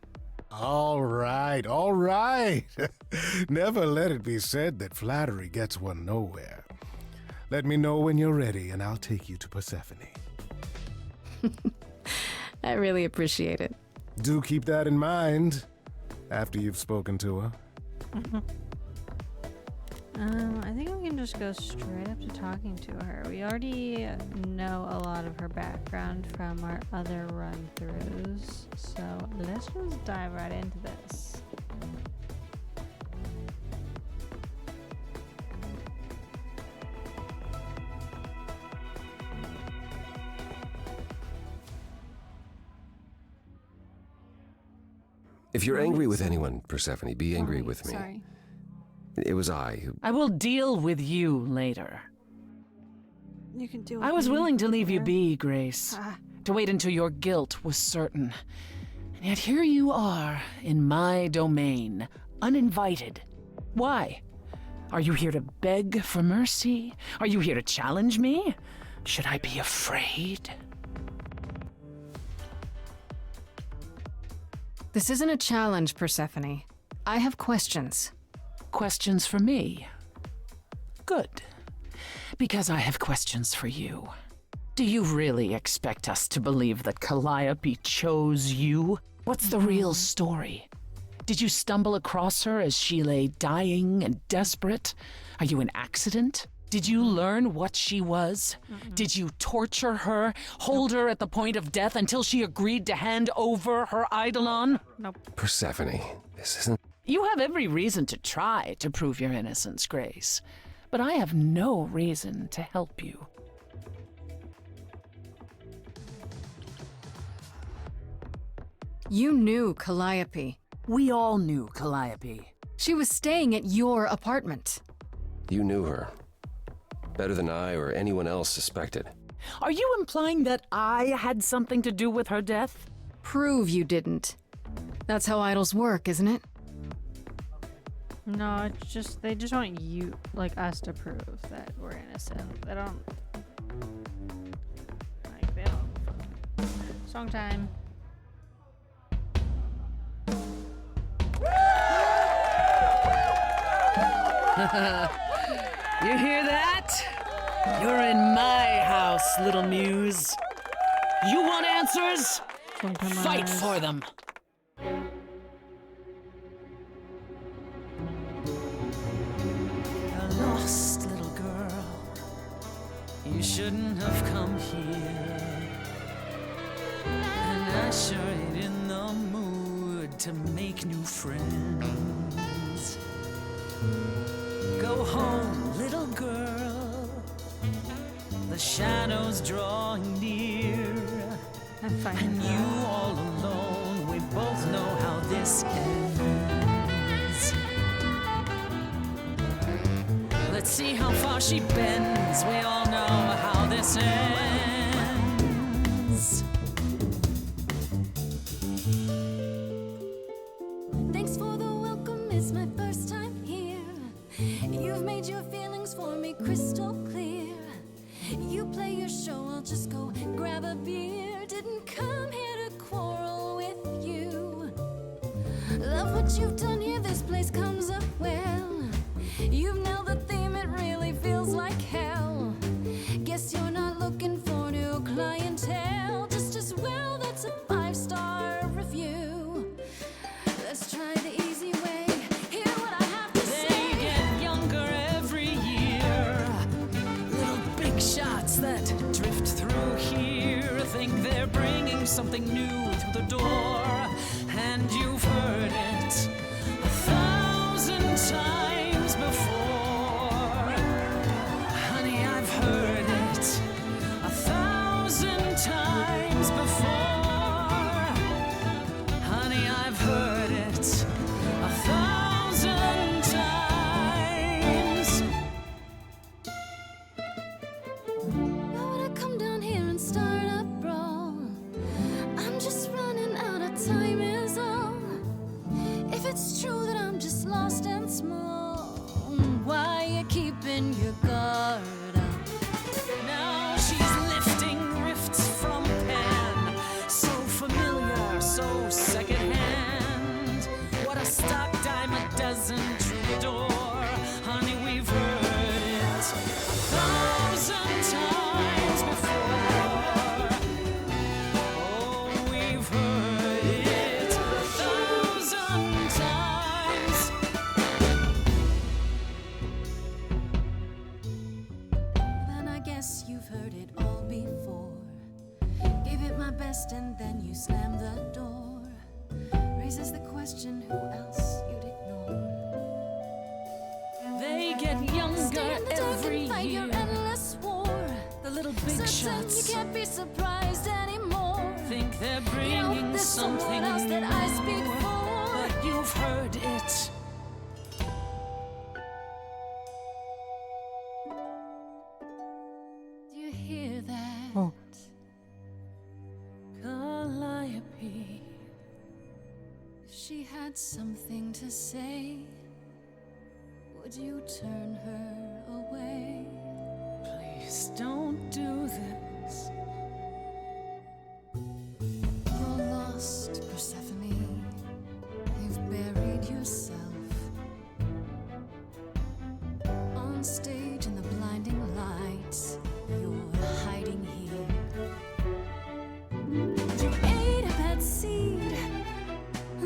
Speaker 10: All right. Never let it be said that flattery gets one nowhere. Let me know when you're ready and I'll take you to Persephone.
Speaker 1: I really appreciate it.
Speaker 10: Do keep that in mind after you've spoken to her.
Speaker 2: I think we can just go straight up to talking to her. We already know a lot of her background from our other run-throughs, so let's just dive right into this.
Speaker 13: If you're angry with anyone, Persephone, be angry with me.
Speaker 2: Sorry.
Speaker 13: It was I who...
Speaker 9: I will deal with you later.
Speaker 2: You can do it.
Speaker 9: I was willing to leave you be, Grace. To wait until your guilt was certain. And yet here you are, in my domain, uninvited. Why? Are you here to beg for mercy? Are you here to challenge me? Should I be afraid?
Speaker 1: This isn't a challenge, Persephone. I have questions.
Speaker 9: Questions for me? Good. Because I have questions for you. Do you really expect us to believe that Calliope chose you? What's the real story? Did you stumble across her as she lay dying and desperate? Are you an accident? Did you learn what she was? Did you torture her, hold her at the point of death until she agreed to hand over her Eidolon?
Speaker 2: Nope.
Speaker 13: Persephone, this isn't...
Speaker 9: You have every reason to try to prove your innocence, Grace, but I have no reason to help you.
Speaker 1: You knew Calliope.
Speaker 9: We all knew Calliope.
Speaker 1: She was staying at your apartment.
Speaker 13: You knew her. Better than I or anyone else suspected.
Speaker 9: Are you implying that I had something to do with her death?
Speaker 1: Prove you didn't. That's how idols work, isn't it?
Speaker 2: No, it's just they just want you, like us, to prove that we're innocent. They don't. Like they don't. Song time.
Speaker 9: You hear that? You're in my house, little muse. You want answers? Fight for them. A lost little girl. You shouldn't have come here. And I sure ain't in the mood to make new friends. Go home, little girl. The shadows drawing near. And you all alone. We both know how this ends. Let's see how far she bends. We all know how this ends.
Speaker 7: Thanks for the welcome, it's my first time here. You've made your feelings for me crystal clear. You play your show, I'll just go grab a beer. Didn't come here to quarrel with you. Love what you've done here, this place comes up well. You've nailed the theme, it really feels like hell. Guess you're not looking for new clientele. Just as well, that's a 5-star review. Let's try the easy way. Hear what I have to say.
Speaker 9: They get younger every year. Little big shots that drift through here think they're bringing something new through the door. And you've heard it 1,000 times before. Honey, I've heard it 1,000 times before. Honey, I've heard it 1,000 times.
Speaker 7: Why would I come down here and start a brawl? I'm just running out of time is all. If it's true that I'm just lost and small, why you keeping your guard up?
Speaker 9: Now she's lifting rifts from pen. So familiar, so secondhand. What a stock dime a dozen troubadour. Honey, we've heard it 1,000 times before. Oh, we've heard it 1,000 times.
Speaker 7: fight your
Speaker 9: here.
Speaker 7: endless war.
Speaker 9: The little big
Speaker 7: Certain
Speaker 9: shots
Speaker 7: you can't be surprised anymore.
Speaker 9: think they're
Speaker 7: You know,
Speaker 9: bringing
Speaker 7: there's
Speaker 9: something
Speaker 7: someone else that I speak
Speaker 9: new,
Speaker 7: for.
Speaker 9: but you've heard it.
Speaker 7: Do you hear that?
Speaker 9: Oh.
Speaker 7: Calliope. If she had something to say, would you turn her away?
Speaker 9: Please don't do this.
Speaker 7: You're lost, Persephone. You've buried yourself on stage in the blinding lights. You're hiding here. You ate a bad seed.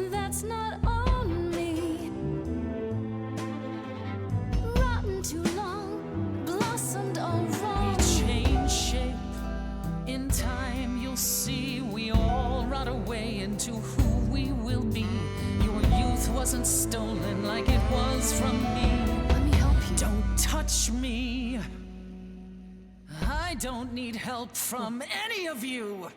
Speaker 7: That's not on me. Rotten too long, blossomed all wrong.
Speaker 9: We change shape. In time, you'll see we all rot away into who we will be. Your youth wasn't stolen like it was from me.
Speaker 7: Let me help you.
Speaker 9: Don't touch me. I don't need help from any of you.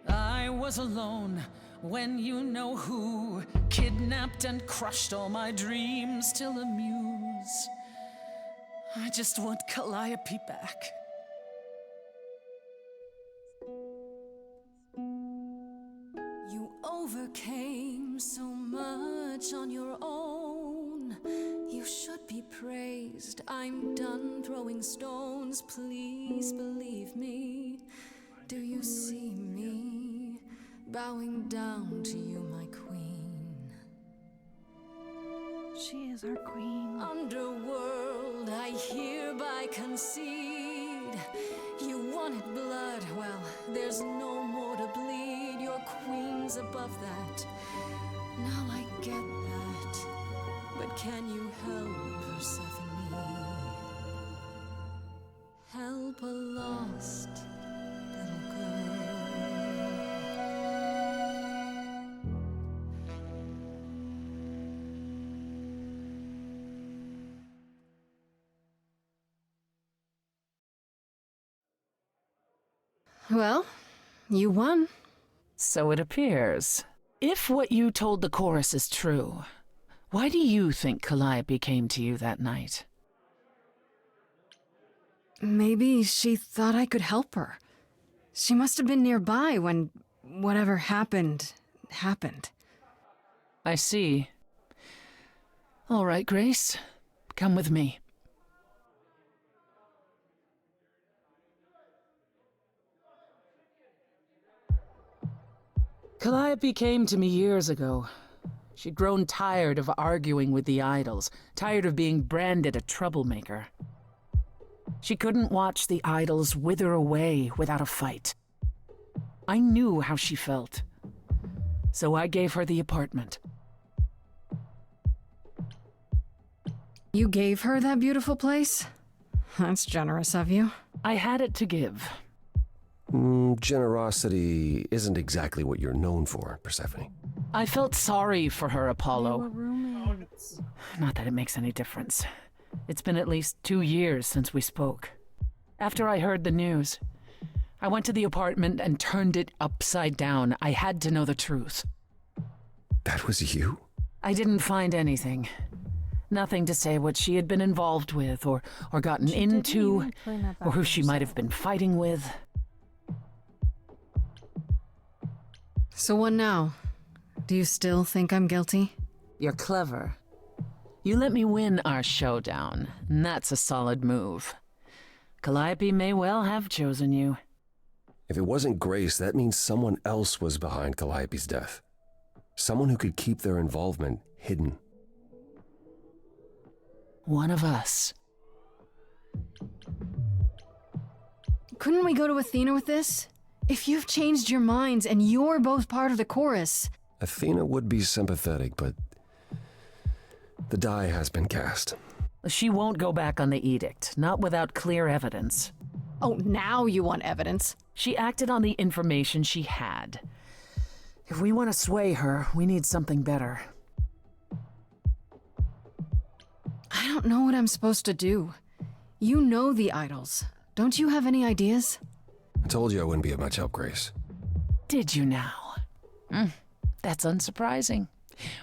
Speaker 9: I was alone when you know who kidnapped and crushed all my dreams till a muse. I just want Calliope back.
Speaker 7: You overcame so much on your own. You should be praised. I'm done throwing stones. Please believe me. Do you see me bowing down to you, my queen?
Speaker 2: She is our queen.
Speaker 7: Underworld, I hereby concede. You wanted blood, well, there's no more to bleed. Your queen's above that. Now I get that. But can you help, Persephone? Help a lost little girl.
Speaker 1: Well, you won.
Speaker 9: So it appears. If what you told the chorus is true, why do you think Calliope came to you that night?
Speaker 1: Maybe she thought I could help her. She must have been nearby when whatever happened.
Speaker 9: I see. All right, Grace. Come with me. Calliope came to me years ago. She'd grown tired of arguing with the idols, tired of being branded a troublemaker. She couldn't watch the idols wither away without a fight. I knew how she felt, so I gave her the apartment.
Speaker 1: You gave her that beautiful place? That's generous of you.
Speaker 9: I had it to give.
Speaker 13: Generosity isn't exactly what you're known for, Persephone.
Speaker 9: I felt sorry for her,
Speaker 2: They
Speaker 9: Apollo.
Speaker 2: were roommates.
Speaker 9: Not that it makes any difference. It's been at least 2 years since we spoke. After I heard the news, I went to the apartment and turned it upside down. I had to know the truth.
Speaker 13: That was you?
Speaker 9: I didn't find anything. Nothing to say what she had been involved with, or gotten
Speaker 2: She didn't
Speaker 9: into,
Speaker 2: even clean up
Speaker 9: or who
Speaker 2: after
Speaker 9: she might have been fighting with.
Speaker 1: So what now? Do you still think I'm guilty?
Speaker 9: You're clever. You let me win our showdown, and that's a solid move. Calliope may well have chosen you.
Speaker 13: If it wasn't Grace, that means someone else was behind Calliope's death. Someone who could keep their involvement hidden.
Speaker 9: One of us.
Speaker 1: Couldn't we go to Athena with this? If you've changed your minds and you're both part of the chorus.
Speaker 13: Athena would be sympathetic, but the die has been cast.
Speaker 9: She won't go back on the edict, not without clear evidence.
Speaker 1: Oh, now you want evidence?
Speaker 9: She acted on the information she had. If we want to sway her, we need something better.
Speaker 1: I don't know what I'm supposed to do. You know the idols. Don't you have any ideas?
Speaker 13: I told you I wouldn't be of much help, Grace.
Speaker 9: Did you now? That's unsurprising.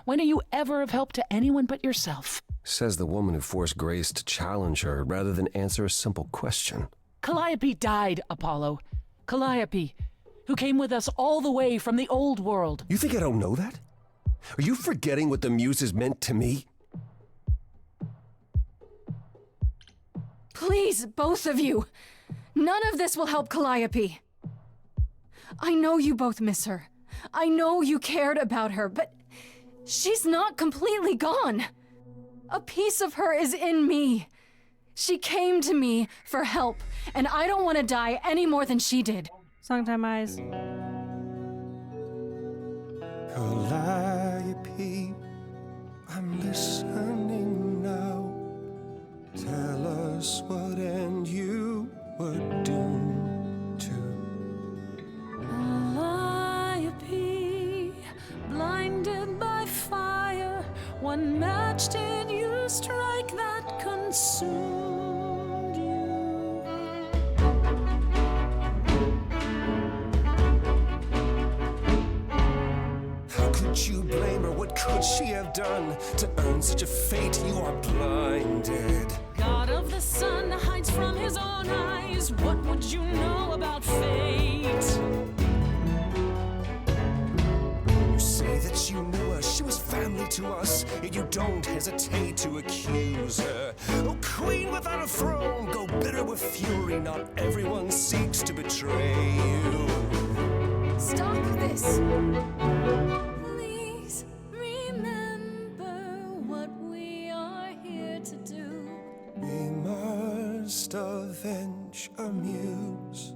Speaker 9: When are you ever of help to anyone but yourself?
Speaker 13: Says the woman who forced Grace to challenge her rather than answer a simple question.
Speaker 9: Calliope died, Apollo. Calliope, who came with us all the way from the old world.
Speaker 13: You think I don't know that? Are you forgetting what the Muses meant to me?
Speaker 1: Please, both of you. None of this will help Calliope. I know you both miss her. I know you cared about her, but she's not completely gone. A piece of her is in me. She came to me for help, and I don't want to die any more than she did.
Speaker 2: Songtime eyes.
Speaker 14: Calliope, I'm listening now. Tell us what end you were doomed to.
Speaker 12: Calliope, blinded by fire, one match did you strike that consumed you.
Speaker 14: How could you blame her? What could she have done to earn such a fate? You are blinded.
Speaker 12: God of the sun hides from his own eyes. What would you know about fate?
Speaker 14: You say that you knew her, she was family to us, yet you don't hesitate to accuse her. Oh, queen without a throne, go bitter with fury. Not everyone seeks to betray you.
Speaker 1: Stop this.
Speaker 7: Please remember what we are here to do.
Speaker 14: We must avenge a muse.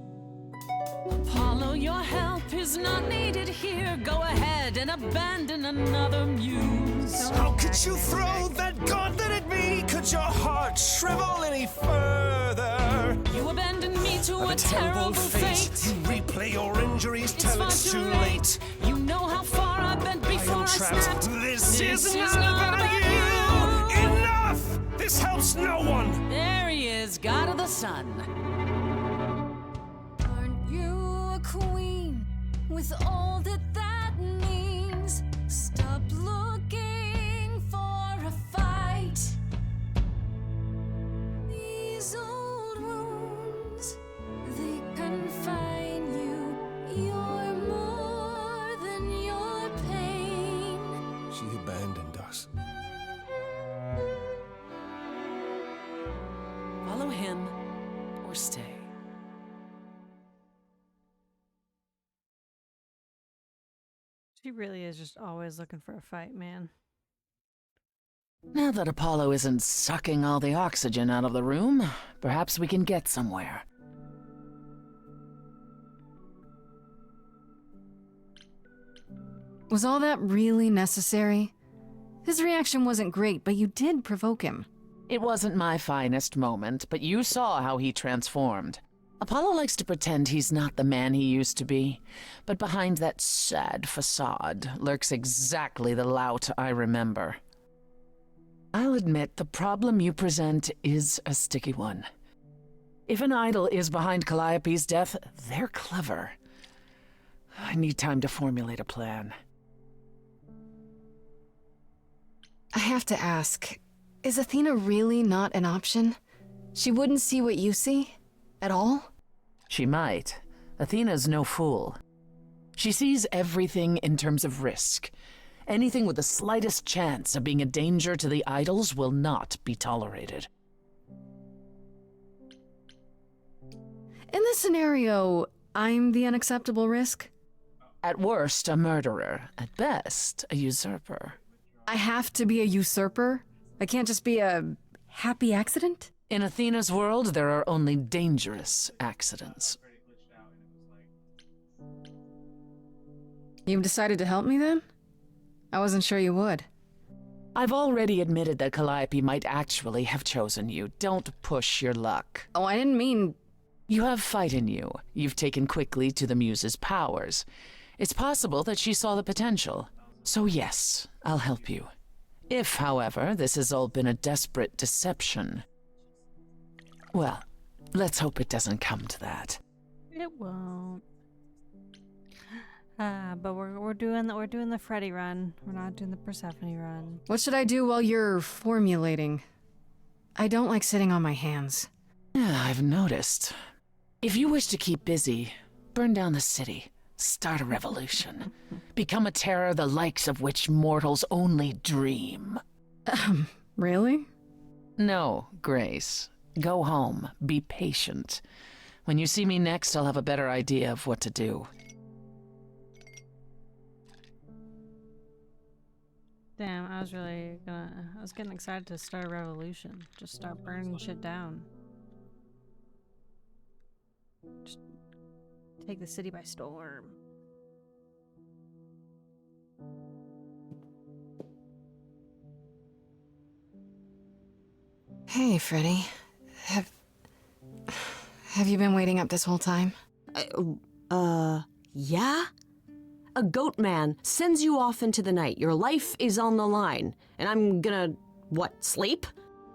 Speaker 12: Apollo, your help is not needed here. Go ahead and abandon another muse.
Speaker 14: How could you throw that gauntlet at me? Could your heart shrivel any further?
Speaker 12: You abandoned me to
Speaker 14: Of
Speaker 12: a terrible fate.
Speaker 14: You replay your injuries
Speaker 12: It's
Speaker 14: till
Speaker 12: far
Speaker 14: it's
Speaker 12: too
Speaker 14: too
Speaker 12: late.
Speaker 14: late.
Speaker 12: You know how far I bent before I
Speaker 14: trapped.
Speaker 12: snapped.
Speaker 14: This is not about you. Enough! This helps no one.
Speaker 12: There he is, God of the sun.
Speaker 7: Aren't you a queen with all that that means? Stop looking for a fight. These old wounds, they confine you. You're more than your pain.
Speaker 14: She abandoned us.
Speaker 12: Follow him or stay.
Speaker 2: She really is just always looking for a fight, man.
Speaker 9: Now that Apollo isn't sucking all the oxygen out of the room, perhaps we can get somewhere.
Speaker 1: Was all that really necessary? His reaction wasn't great, but you did provoke him.
Speaker 9: It wasn't my finest moment, but you saw how he transformed. Apollo likes to pretend he's not the man he used to be, but behind that sad facade lurks exactly the lout I remember. I'll admit the problem you present is a sticky one. If an idol is behind Calliope's death, they're clever. I need time to formulate a plan.
Speaker 1: I have to ask, is Athena really not an option? She wouldn't see what you see? At all?
Speaker 9: She might. Athena's no fool. She sees everything in terms of risk. Anything with the slightest chance of being a danger to the idols will not be tolerated.
Speaker 1: In this scenario, I'm the unacceptable risk?
Speaker 9: At worst, a murderer. At best, a usurper.
Speaker 1: I have to be a usurper? I can't just be a happy accident?
Speaker 9: In Athena's world, there are only dangerous accidents.
Speaker 1: You've decided to help me then? I wasn't sure you would.
Speaker 9: I've already admitted that Calliope might actually have chosen you. Don't push your luck.
Speaker 1: Oh, I didn't mean...
Speaker 9: You have fight in you. You've taken quickly to the Muse's powers. It's possible that she saw the potential. So yes, I'll help you. If, however, this has all been a desperate deception. Well, let's hope it doesn't come to that.
Speaker 2: It won't. But we're doing the Freddy run. We're not doing the Persephone run.
Speaker 1: What should I do while you're formulating? I don't like sitting on my hands.
Speaker 9: Yeah, I've noticed. If you wish to keep busy, burn down the city, start a revolution, become a terror the likes of which mortals only dream.
Speaker 1: Really?
Speaker 9: No, Grace. Go home. Be patient. When you see me next, I'll have a better idea of what to do.
Speaker 2: Damn, I was getting excited to start a revolution. Just start burning shit down. Just take the city by storm.
Speaker 1: Hey, Freddy. Have you been waiting up this whole time?
Speaker 12: Yeah? A goat man sends you off into the night. Your life is on the line. And I'm gonna, what, sleep?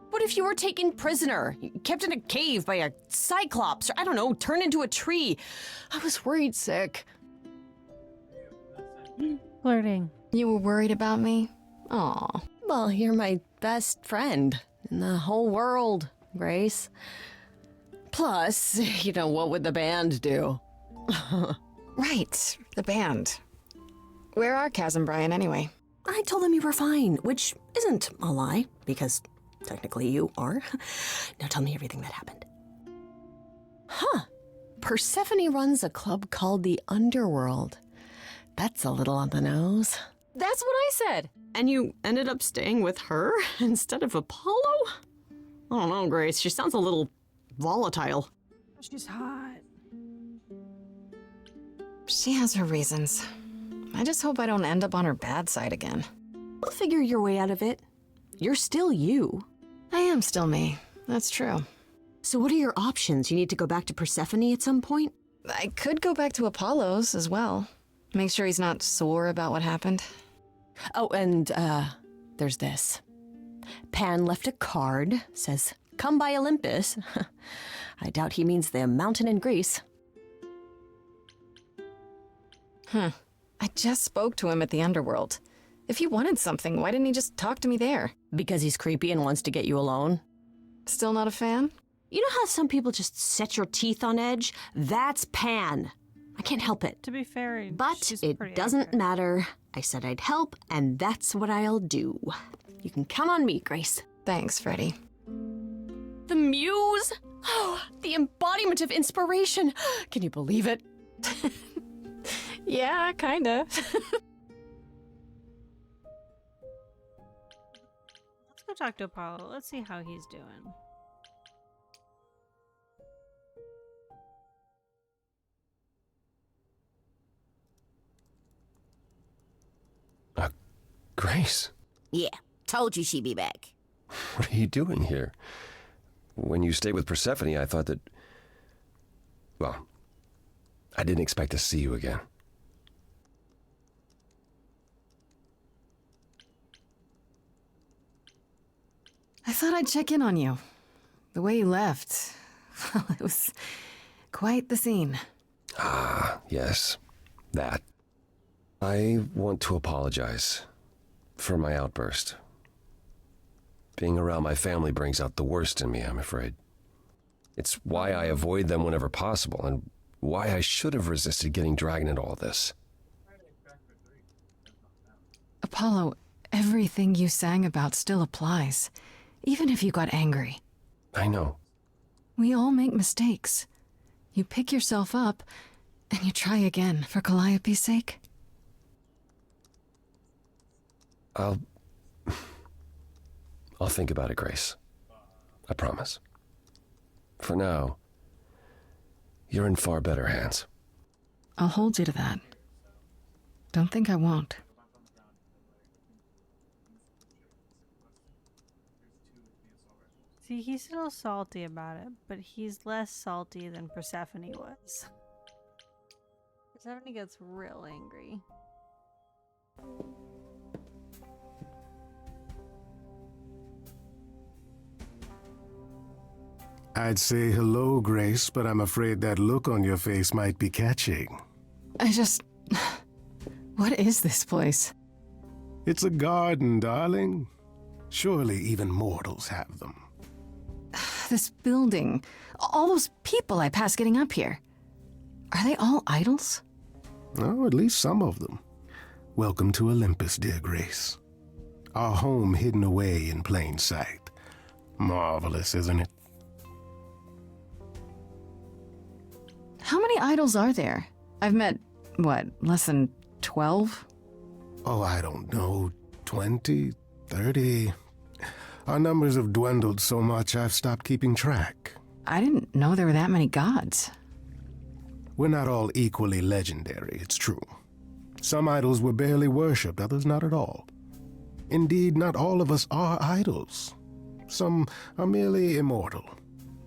Speaker 12: What if you were taken prisoner, kept in a cave by a cyclops, or I don't know, turned into a tree? I was worried sick.
Speaker 2: Flirting.
Speaker 1: You were worried about me? Aw.
Speaker 12: Well, you're my best friend in the whole world, Grace. Plus, what would the band do?
Speaker 1: Right, the band. Where are Kaz and Brian anyway?
Speaker 12: I told them you were fine, which isn't a lie, because technically you are. Now tell me everything that happened. Huh. Persephone runs a club called the Underworld. That's a little on the nose.
Speaker 3: That's what I said.
Speaker 12: And you ended up staying with her instead of Apollo? I don't know, Grace. She sounds a little volatile.
Speaker 2: She's hot.
Speaker 1: She has her reasons. I just hope I don't end up on her bad side again.
Speaker 12: You'll figure your way out of it. You're still you.
Speaker 1: I am still me. That's true.
Speaker 12: So what are your options? You need to go back to Persephone at some point?
Speaker 1: I could go back to Apollo's as well. Make sure he's not sore about what happened.
Speaker 12: Oh, and, there's this. Pan left a card, says, "Come by Olympus." I doubt he means the mountain in Greece.
Speaker 1: Huh. I just spoke to him at the Underworld. If he wanted something, why didn't he just talk to me there?
Speaker 12: Because he's creepy and wants to get you alone.
Speaker 1: Still not a fan?
Speaker 12: You know how some people just set your teeth on edge? That's Pan. I can't help it.
Speaker 2: To be fair,
Speaker 12: but it doesn't matter. I said I'd help, and that's what I'll do. You can count on me, Grace.
Speaker 1: Thanks, Freddy.
Speaker 12: The muse? Oh, the embodiment of inspiration. Can you believe it?
Speaker 1: Yeah, kinda.
Speaker 2: Let's go talk to Apollo. Let's see how he's doing.
Speaker 13: Grace,
Speaker 3: Yeah, told you she'd be back.
Speaker 13: what are you doing here? When you stayed with Persephone, I thought that... Well, I didn't expect to see you again.
Speaker 1: I thought I'd check in on you. The way you left, well, it was quite the scene.
Speaker 13: Ah, yes, that. I want to apologize for my outburst. Being around my family brings out the worst in me, I'm afraid. It's why I avoid them whenever possible, and why I should have resisted getting dragged into all this.
Speaker 1: Apollo, everything you sang about still applies, even if you got angry.
Speaker 13: I know.
Speaker 1: We all make mistakes. You pick yourself up, and you try again for Calliope's sake.
Speaker 13: I'll think about it, Grace. I promise. For now, you're in far better hands.
Speaker 1: I'll hold you to that. Don't think I won't.
Speaker 2: See, he's still salty about it, but he's less salty than Persephone was. Persephone gets real angry.
Speaker 10: I'd say hello, Grace, but I'm afraid that look on your face might be catching.
Speaker 1: What is this place?
Speaker 10: It's a garden, darling. Surely even mortals have them.
Speaker 1: This building. All those people I passed getting up here. Are they all idols?
Speaker 10: Oh, at least some of them. Welcome to Olympus, dear Grace. Our home hidden away in plain sight. Marvelous, isn't it?
Speaker 1: How many idols are there? I've met, less than 12?
Speaker 10: Oh, I don't know. 20, 30. Our numbers have dwindled so much I've stopped keeping track.
Speaker 1: I didn't know there were that many gods.
Speaker 10: We're not all equally legendary, it's true. Some idols were barely worshipped, others not at all. Indeed, not all of us are idols. Some are merely immortal.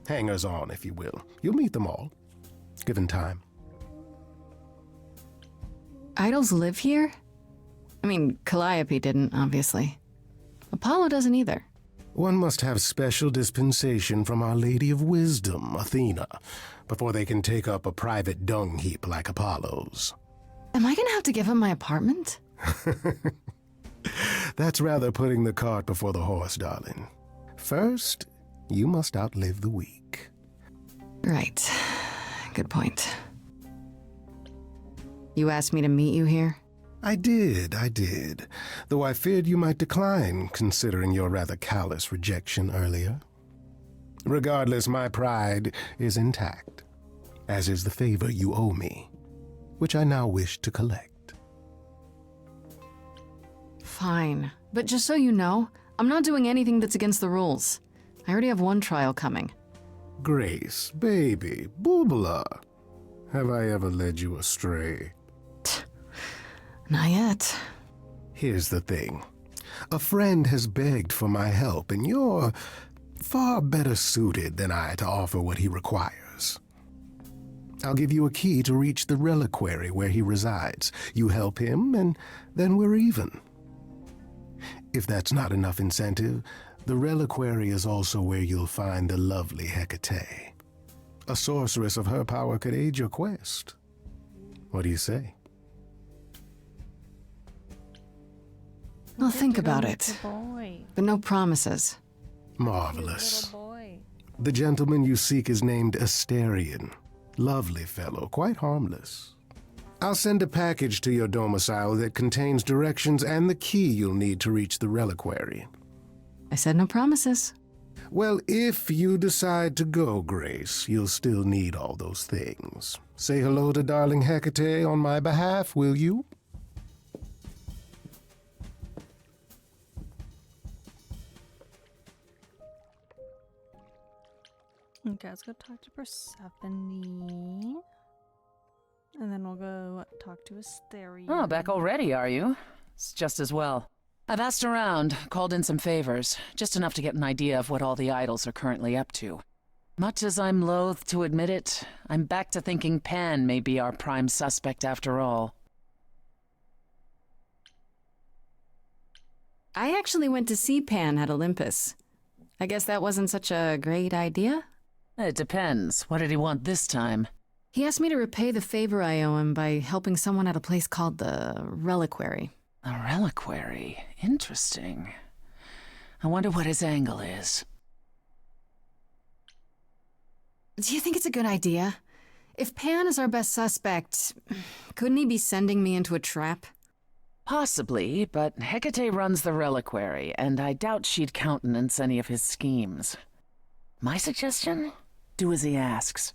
Speaker 10: Hangers-on, if you will. You'll meet them all, given time.
Speaker 1: Idols live here? I mean, Calliope didn't, obviously. Apollo doesn't either.
Speaker 10: One must have special dispensation from Our Lady of Wisdom, Athena, before they can take up a private dung heap like Apollo's.
Speaker 1: Am I gonna have to give him my apartment?
Speaker 10: That's rather putting the cart before the horse, darling. First, you must outlive the week.
Speaker 1: Right. Good point. You asked me to meet you here?
Speaker 10: I did. Though I feared you might decline, considering your rather callous rejection earlier. Regardless, my pride is intact, as is the favor you owe me, which I now wish to collect.
Speaker 1: Fine. But just so you know, I'm not doing anything that's against the rules. I already have one trial coming.
Speaker 10: Grace, baby, Boobala, have I ever led you astray?
Speaker 1: Not yet.
Speaker 10: Here's the thing. A friend has begged for my help, and you're far better suited than I to offer what he requires. I'll give you a key to reach the reliquary where he resides. You help him, and then we're even. If that's not enough incentive, the reliquary is also where you'll find the lovely Hecate. A sorceress of her power could aid your quest. What do you say?
Speaker 1: I'll think about it. But no promises.
Speaker 10: Marvelous. The gentleman you seek is named Asterion. Lovely fellow, quite harmless. I'll send a package to your domicile that contains directions and the key you'll need to reach the reliquary.
Speaker 1: I said no promises.
Speaker 10: Well, if you decide to go, Grace, you'll still need all those things. Say hello to darling Hecate on my behalf, will you?
Speaker 2: Okay, let's go talk to Persephone. And then we'll go talk to Asterion.
Speaker 9: Oh, back already, are you? It's just as well. I've asked around, called in some favors, just enough to get an idea of what all the idols are currently up to. Much as I'm loath to admit it, I'm back to thinking Pan may be our prime suspect after all.
Speaker 1: I actually went to see Pan at Olympus. I guess that wasn't such a great idea?
Speaker 9: It depends. What did he want this time?
Speaker 1: He asked me to repay the favor I owe him by helping someone at a place called the Reliquary.
Speaker 9: A reliquary? Interesting. I wonder what his angle is.
Speaker 1: Do you think it's a good idea? If Pan is our best suspect, couldn't he be sending me into a trap?
Speaker 9: Possibly, but Hecate runs the reliquary, and I doubt she'd countenance any of his schemes. My suggestion? Do as he asks.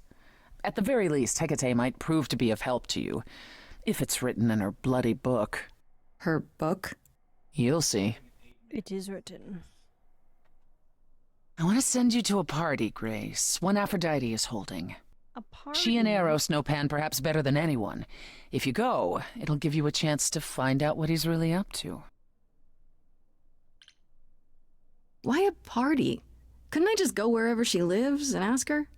Speaker 9: At the very least, Hecate might prove to be of help to you, if it's written in her bloody book.
Speaker 1: Her book?
Speaker 9: You'll see.
Speaker 2: It is written.
Speaker 9: I want to send you to a party, Grace, one Aphrodite is holding.
Speaker 2: A party?
Speaker 9: She and Eros know Pan perhaps better than anyone. If you go, it'll give you a chance to find out what he's really up to.
Speaker 1: Why a party? Couldn't I just go wherever she lives and ask her?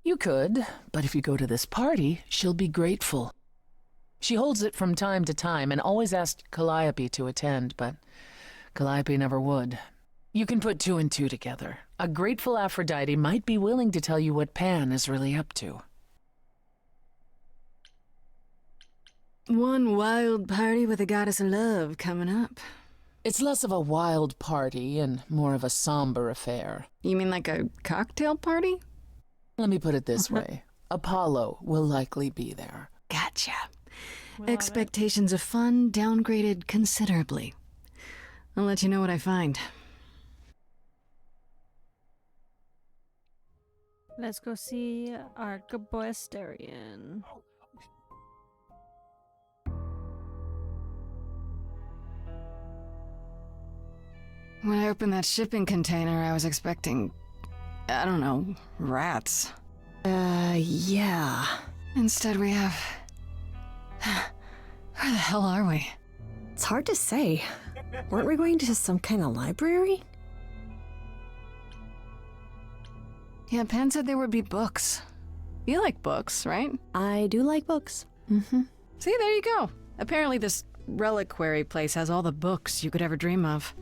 Speaker 9: You could, but if you go to this party, she'll be grateful. She holds it from time to time and always asked Calliope to attend, but Calliope never would. You can put two and two together. A grateful Aphrodite might be willing to tell you what Pan is really up to.
Speaker 1: One wild party with a goddess of love coming up.
Speaker 9: It's less of a wild party and more of a somber affair.
Speaker 1: You mean like a cocktail party?
Speaker 9: Let me put it this way. Apollo will likely be there.
Speaker 1: Gotcha. Expectations of fun downgraded considerably. I'll let you know what I find.
Speaker 2: Let's go see our good boy Asterion.
Speaker 1: When I opened that shipping container, I was expecting, I don't know, rats.
Speaker 12: Yeah.
Speaker 1: Instead we have... Where the hell are we?
Speaker 12: It's hard to say. Weren't we going to some kind of library?
Speaker 1: Yeah, Pan said there would be books. You like books, right?
Speaker 12: I do like books. Mm-hmm.
Speaker 1: See, there you go. Apparently this reliquary place has all the books you could ever dream of.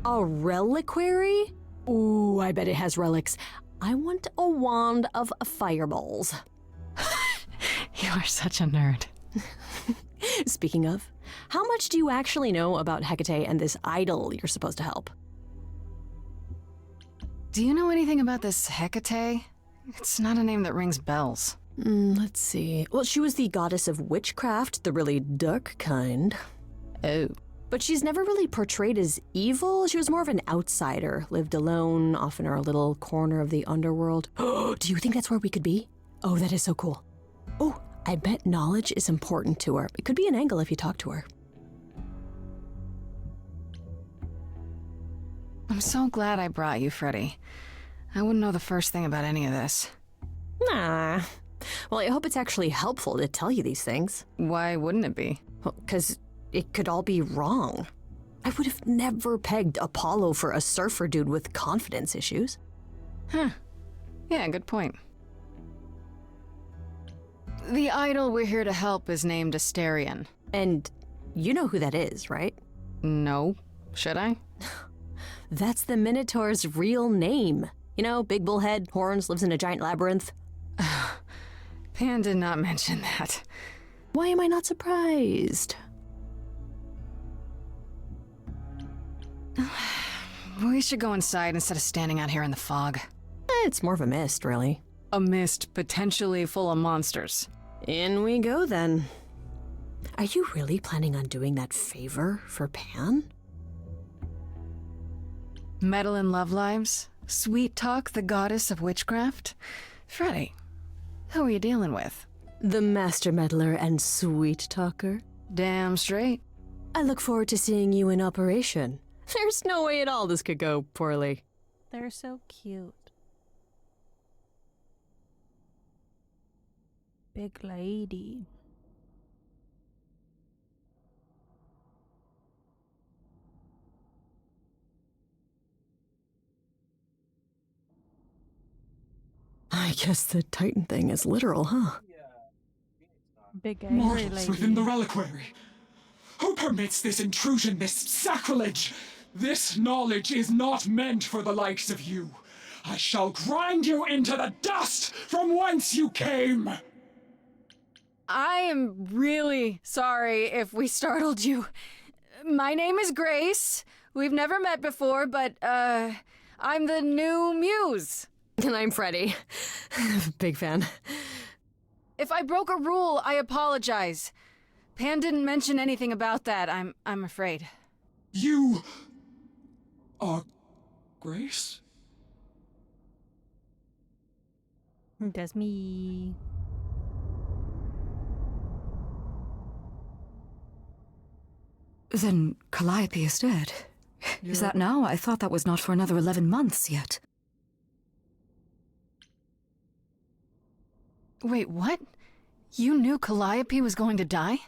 Speaker 12: A reliquary? Ooh, I bet it has relics. I want a wand of fireballs.
Speaker 1: You are such a nerd.
Speaker 12: Speaking of, how much do you actually know about Hecate and this idol you're supposed to help?
Speaker 1: Do you know anything about this Hecate? It's not a name that rings bells.
Speaker 12: Let's see. Well, she was the goddess of witchcraft, the really dark kind.
Speaker 1: Oh.
Speaker 12: But she's never really portrayed as evil. She was more of an outsider, lived alone, off in her little corner of the underworld. Do you think that's where we could be? Oh, that is so cool. Oh, I bet knowledge is important to her. It could be an angle if you talk to her.
Speaker 1: I'm so glad I brought you, Freddy. I wouldn't know the first thing about any of this.
Speaker 12: Nah. Well, I hope it's actually helpful to tell you these things.
Speaker 1: Why wouldn't it be?
Speaker 12: Well, 'cause it could all be wrong. I would have never pegged Apollo for a surfer dude with confidence issues.
Speaker 1: Huh. Yeah, good point. The idol we're here to help is named Asterion.
Speaker 12: And you know who that is, right?
Speaker 1: No. Should I?
Speaker 12: That's the Minotaur's real name. You know, big bullhead, horns, lives in a giant labyrinth.
Speaker 1: Pan did not mention that.
Speaker 12: Why am I not surprised?
Speaker 1: We should go inside instead of standing out here in the fog.
Speaker 12: It's more of a mist, really.
Speaker 1: A mist potentially full of monsters.
Speaker 12: In we go, then. Are you really planning on doing that favor for Pan?
Speaker 1: Meddle in love lives? Sweet Talk, the goddess of witchcraft? Freddy, who are you dealing with?
Speaker 12: The master meddler and sweet talker.
Speaker 1: Damn straight.
Speaker 12: I look forward to seeing you in operation. There's no way at all this could go poorly.
Speaker 2: They're so cute. Big lady.
Speaker 12: I guess the Titan thing is literal, huh?
Speaker 2: Big angry
Speaker 16: Mortals
Speaker 2: lady.
Speaker 16: within the reliquary. Who permits this intrusion, this sacrilege? This knowledge is not meant for the likes of you. I shall grind you into the dust from whence you came.
Speaker 1: I am really sorry if we startled you. My name is Grace. We've never met before, but, I'm the new muse.
Speaker 12: And I'm Freddy. Big fan.
Speaker 1: If I broke a rule, I apologize. Pan didn't mention anything about that, I'm afraid.
Speaker 16: You are Grace?
Speaker 2: That's me.
Speaker 8: Then Calliope is dead. Is that now? I thought that was not for another 11 months yet.
Speaker 1: Wait, what? You knew Calliope was going to die?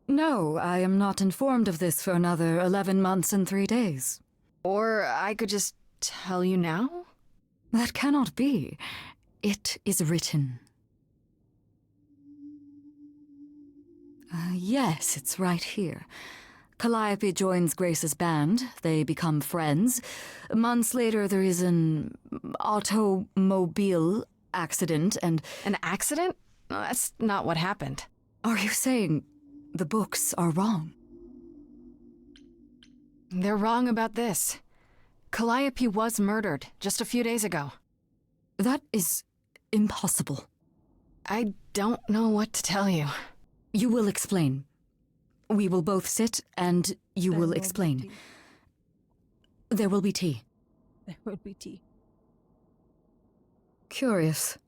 Speaker 8: No, I am not informed of this for another 11 months and 3 days.
Speaker 1: Or I could just tell you now?
Speaker 8: That cannot be. It is written. Yes, it's right here.
Speaker 6: Calliope joins Grace's band. They become friends. Months later, there is an automobile accident and...
Speaker 1: An accident? No, that's not what happened.
Speaker 6: Are you saying the books are wrong?
Speaker 1: They're wrong about this. Calliope was murdered just a few days ago.
Speaker 6: That is impossible.
Speaker 1: I don't know what to tell you.
Speaker 6: You will explain. We will both sit and you will explain. There will be tea.
Speaker 2: There will be tea.
Speaker 6: Curious.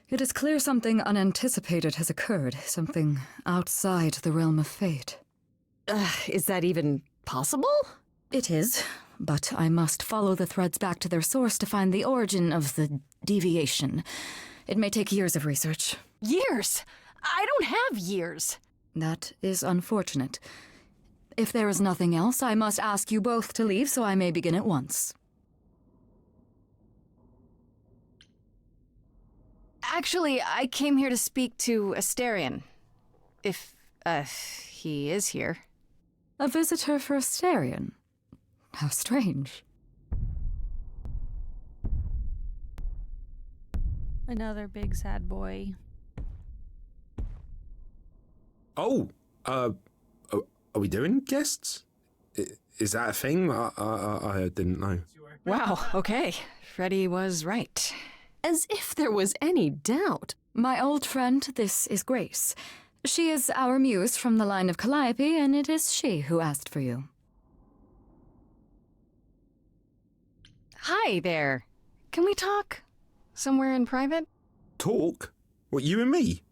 Speaker 6: It is clear something unanticipated has occurred, something outside the realm of fate.
Speaker 12: Is that even possible?
Speaker 6: It is, but I must follow the threads back to their source to find the origin of the deviation. It may take years of research.
Speaker 1: Years? I don't have years.
Speaker 6: That is unfortunate. If there is nothing else, I must ask you both to leave so I may begin at once.
Speaker 1: Actually, I came here to speak to Asterion. If, he is here.
Speaker 6: A visitor for Asterion? How strange.
Speaker 2: Another big sad boy.
Speaker 15: Oh, are we doing guests? Is that a thing? I didn't know.
Speaker 1: Wow, okay. Freddy was right.
Speaker 12: As if there was any doubt.
Speaker 6: My old friend, this is Grace. She is our muse from the line of Calliope, and it is she who asked for you.
Speaker 1: Hi there. Can we talk? Somewhere in private?
Speaker 15: Talk? What, you and me?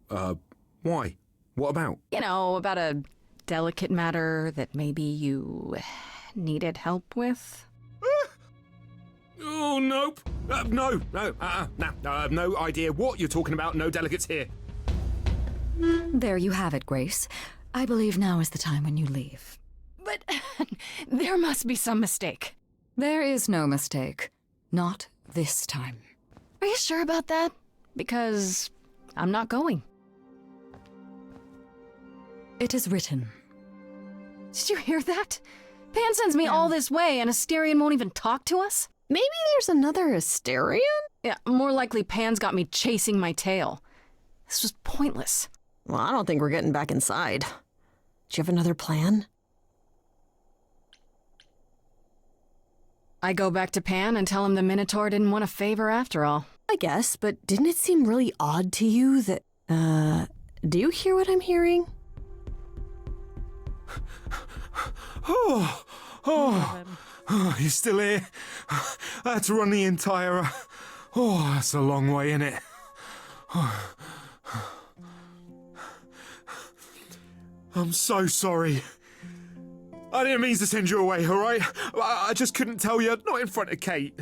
Speaker 15: Why? What about?
Speaker 1: You know, about a delicate matter that maybe you needed help with.
Speaker 15: Oh, nope. No, I have no idea what you're talking about. No delegates here.
Speaker 6: There you have it, Grace. I believe now is the time when you leave.
Speaker 1: But there must be some mistake.
Speaker 6: There is no mistake. Not this time.
Speaker 1: Are you sure about that? Because I'm not going.
Speaker 6: It is written.
Speaker 1: Did you hear that? Pan sends me all this way and Asterion won't even talk to us?
Speaker 12: Maybe there's another Asterion?
Speaker 1: Yeah, more likely Pan's got me chasing my tail. This was pointless.
Speaker 12: Well, I don't think we're getting back inside. Do you have another plan?
Speaker 1: I go back to Pan and tell him the Minotaur didn't want a favor after all.
Speaker 12: I guess, but didn't it seem really odd to you that, do you hear what I'm hearing?
Speaker 15: You're still here? I had to run the entire... that's a long way, innit? I'm so sorry. I didn't mean to send you away, alright? I just couldn't tell you, not in front of Kate.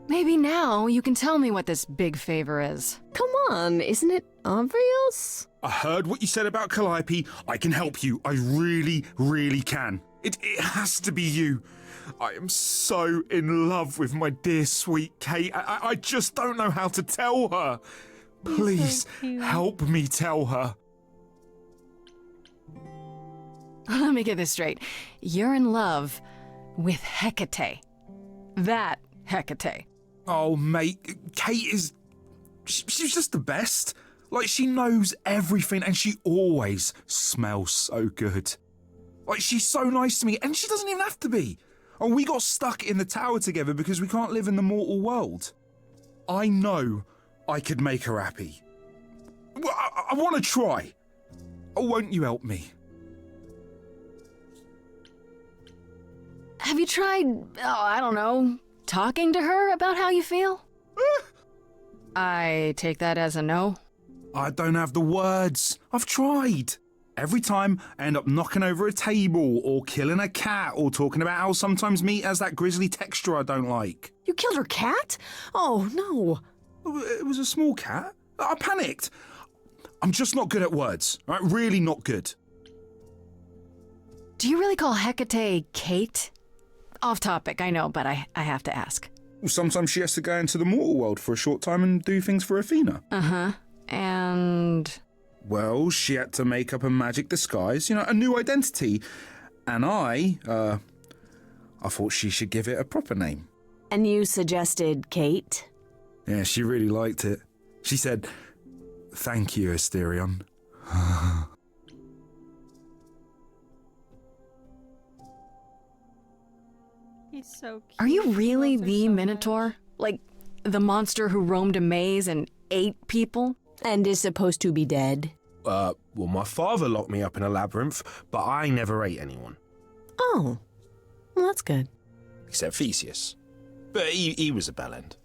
Speaker 1: Maybe now you can tell me what this big favor is.
Speaker 12: Come on, isn't it obvious?
Speaker 15: I heard what you said about Calliope. I can help you. I really, really can. It has to be you. I am so in love with my dear sweet Kate. I just don't know how to tell her. Please help me tell her.
Speaker 1: Let me get this straight. You're in love with Hecate. That Hecate.
Speaker 15: Oh, mate, Kate is... She's just the best. Like, she knows everything and she always smells so good. Like, she's so nice to me and she doesn't even have to be. And we got stuck in the tower together because we can't live in the mortal world. I know I could make her happy. Well, I want to try. Oh, won't you help me?
Speaker 1: Have you tried, I don't know, talking to her about how you feel? I take that as a no.
Speaker 15: I don't have the words. I've tried. Every time I end up knocking over a table or killing a cat or talking about how sometimes meat has that grisly texture I don't like.
Speaker 12: You killed her cat? Oh, no.
Speaker 15: It was a small cat. I panicked. I'm just not good at words, right? Really not good.
Speaker 1: Do you really call Hecate Kate? Off topic, I know, but I have to ask.
Speaker 15: Well, sometimes she has to go into the mortal world for a short time and do things for Athena.
Speaker 1: Uh-huh. And...
Speaker 17: Well, she had to make up a magic disguise, a new identity. And I thought she should give it a proper name.
Speaker 18: And you suggested Kate?
Speaker 17: Yeah, she really liked it. She said, "Thank you, Asterion."
Speaker 2: He's so cute.
Speaker 1: Are you really the
Speaker 2: so
Speaker 1: Minotaur? Like, the monster who roamed a maze and ate people?
Speaker 18: And is supposed to be dead?
Speaker 19: Well, my father locked me up in a labyrinth, but I never ate anyone.
Speaker 18: Oh, well, that's good.
Speaker 19: Except Theseus. But he was a bellend.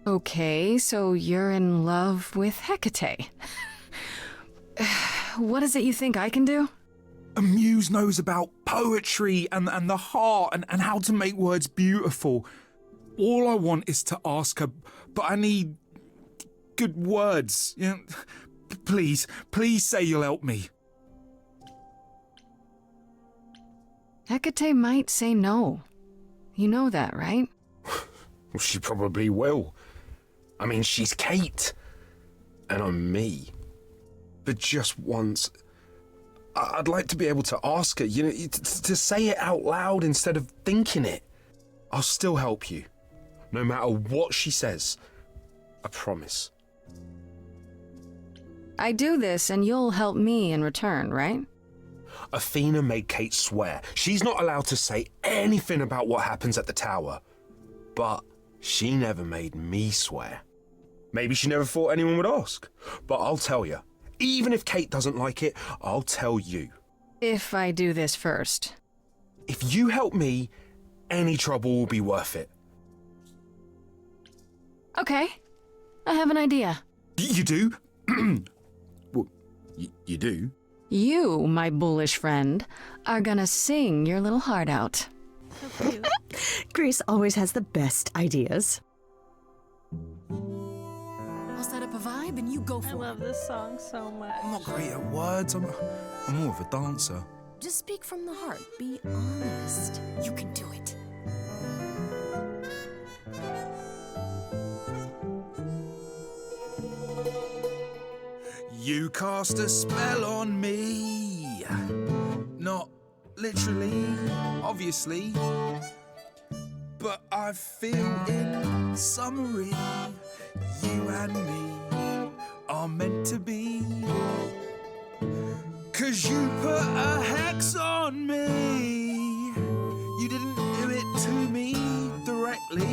Speaker 1: Okay, so you're in love with Hecate. What is it you think I can do?
Speaker 17: A muse knows about poetry and the heart and how to make words beautiful. All I want is to ask her, but I need good words. Please say you'll help me.
Speaker 1: Hecate might say no. You know that, right?
Speaker 19: Well, she probably will. I mean, she's Kate. And I'm me. But just once, I'd like to be able to ask her, to say it out loud instead of thinking it. I'll still help you. No matter what she says. I promise.
Speaker 1: I do this and you'll help me in return, right?
Speaker 19: Athena made Kate swear she's not allowed to say anything about what happens at the tower. But she never made me swear. Maybe she never thought anyone would ask. But I'll tell you, even if Kate doesn't like it, I'll tell you.
Speaker 1: If I do this first.
Speaker 19: If you help me, any trouble will be worth it.
Speaker 1: Okay, I have an idea.
Speaker 17: You do? Well, you do?
Speaker 1: You, my bullish friend, are gonna sing your little heart out.
Speaker 2: So cute.
Speaker 18: Grace always has the best ideas.
Speaker 7: I'll set up a vibe and you go for it.
Speaker 2: I love this song so much.
Speaker 17: I'm not great at words. I'm more of a dancer.
Speaker 7: Just speak from the heart. Be honest. You can do it.
Speaker 17: You cast a spell on me. Not literally, obviously. But I feel in summary, you and me are meant to be. 'Cause you put a hex on me. You didn't do it to me directly.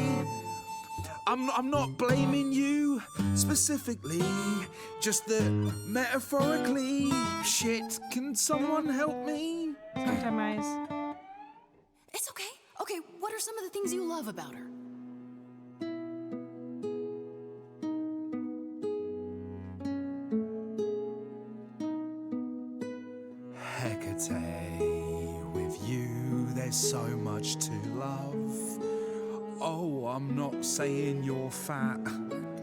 Speaker 17: I'm not blaming you specifically, just that metaphorically. Shit, can someone help me?
Speaker 2: Sometimes.
Speaker 7: It's okay. Okay, what are some of the things you love about her?
Speaker 17: Hecate, with you there's so much to love. Oh, I'm not saying you're fat.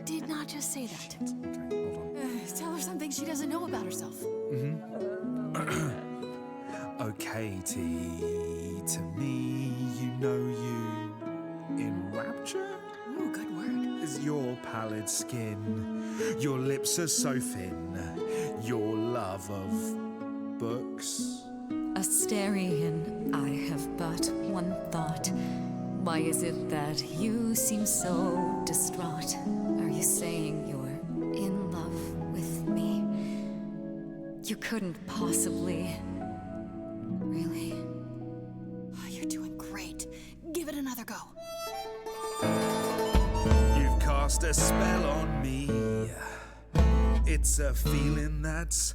Speaker 7: Did not just say that.
Speaker 17: Okay, hold on.
Speaker 7: Tell her something she doesn't know about herself.
Speaker 17: Oh, Katie, to me, you know you enrapture?
Speaker 7: Ooh, good word.
Speaker 17: Is your pallid skin, your lips are so thin, your love of books.
Speaker 20: Asterion, I have but one thought. Why is it that you seem so distraught? Are you saying you're in love with me? You couldn't possibly. Really?
Speaker 7: Oh, you're doing great. Give it another go.
Speaker 17: You've cast a spell on me. It's a feeling that's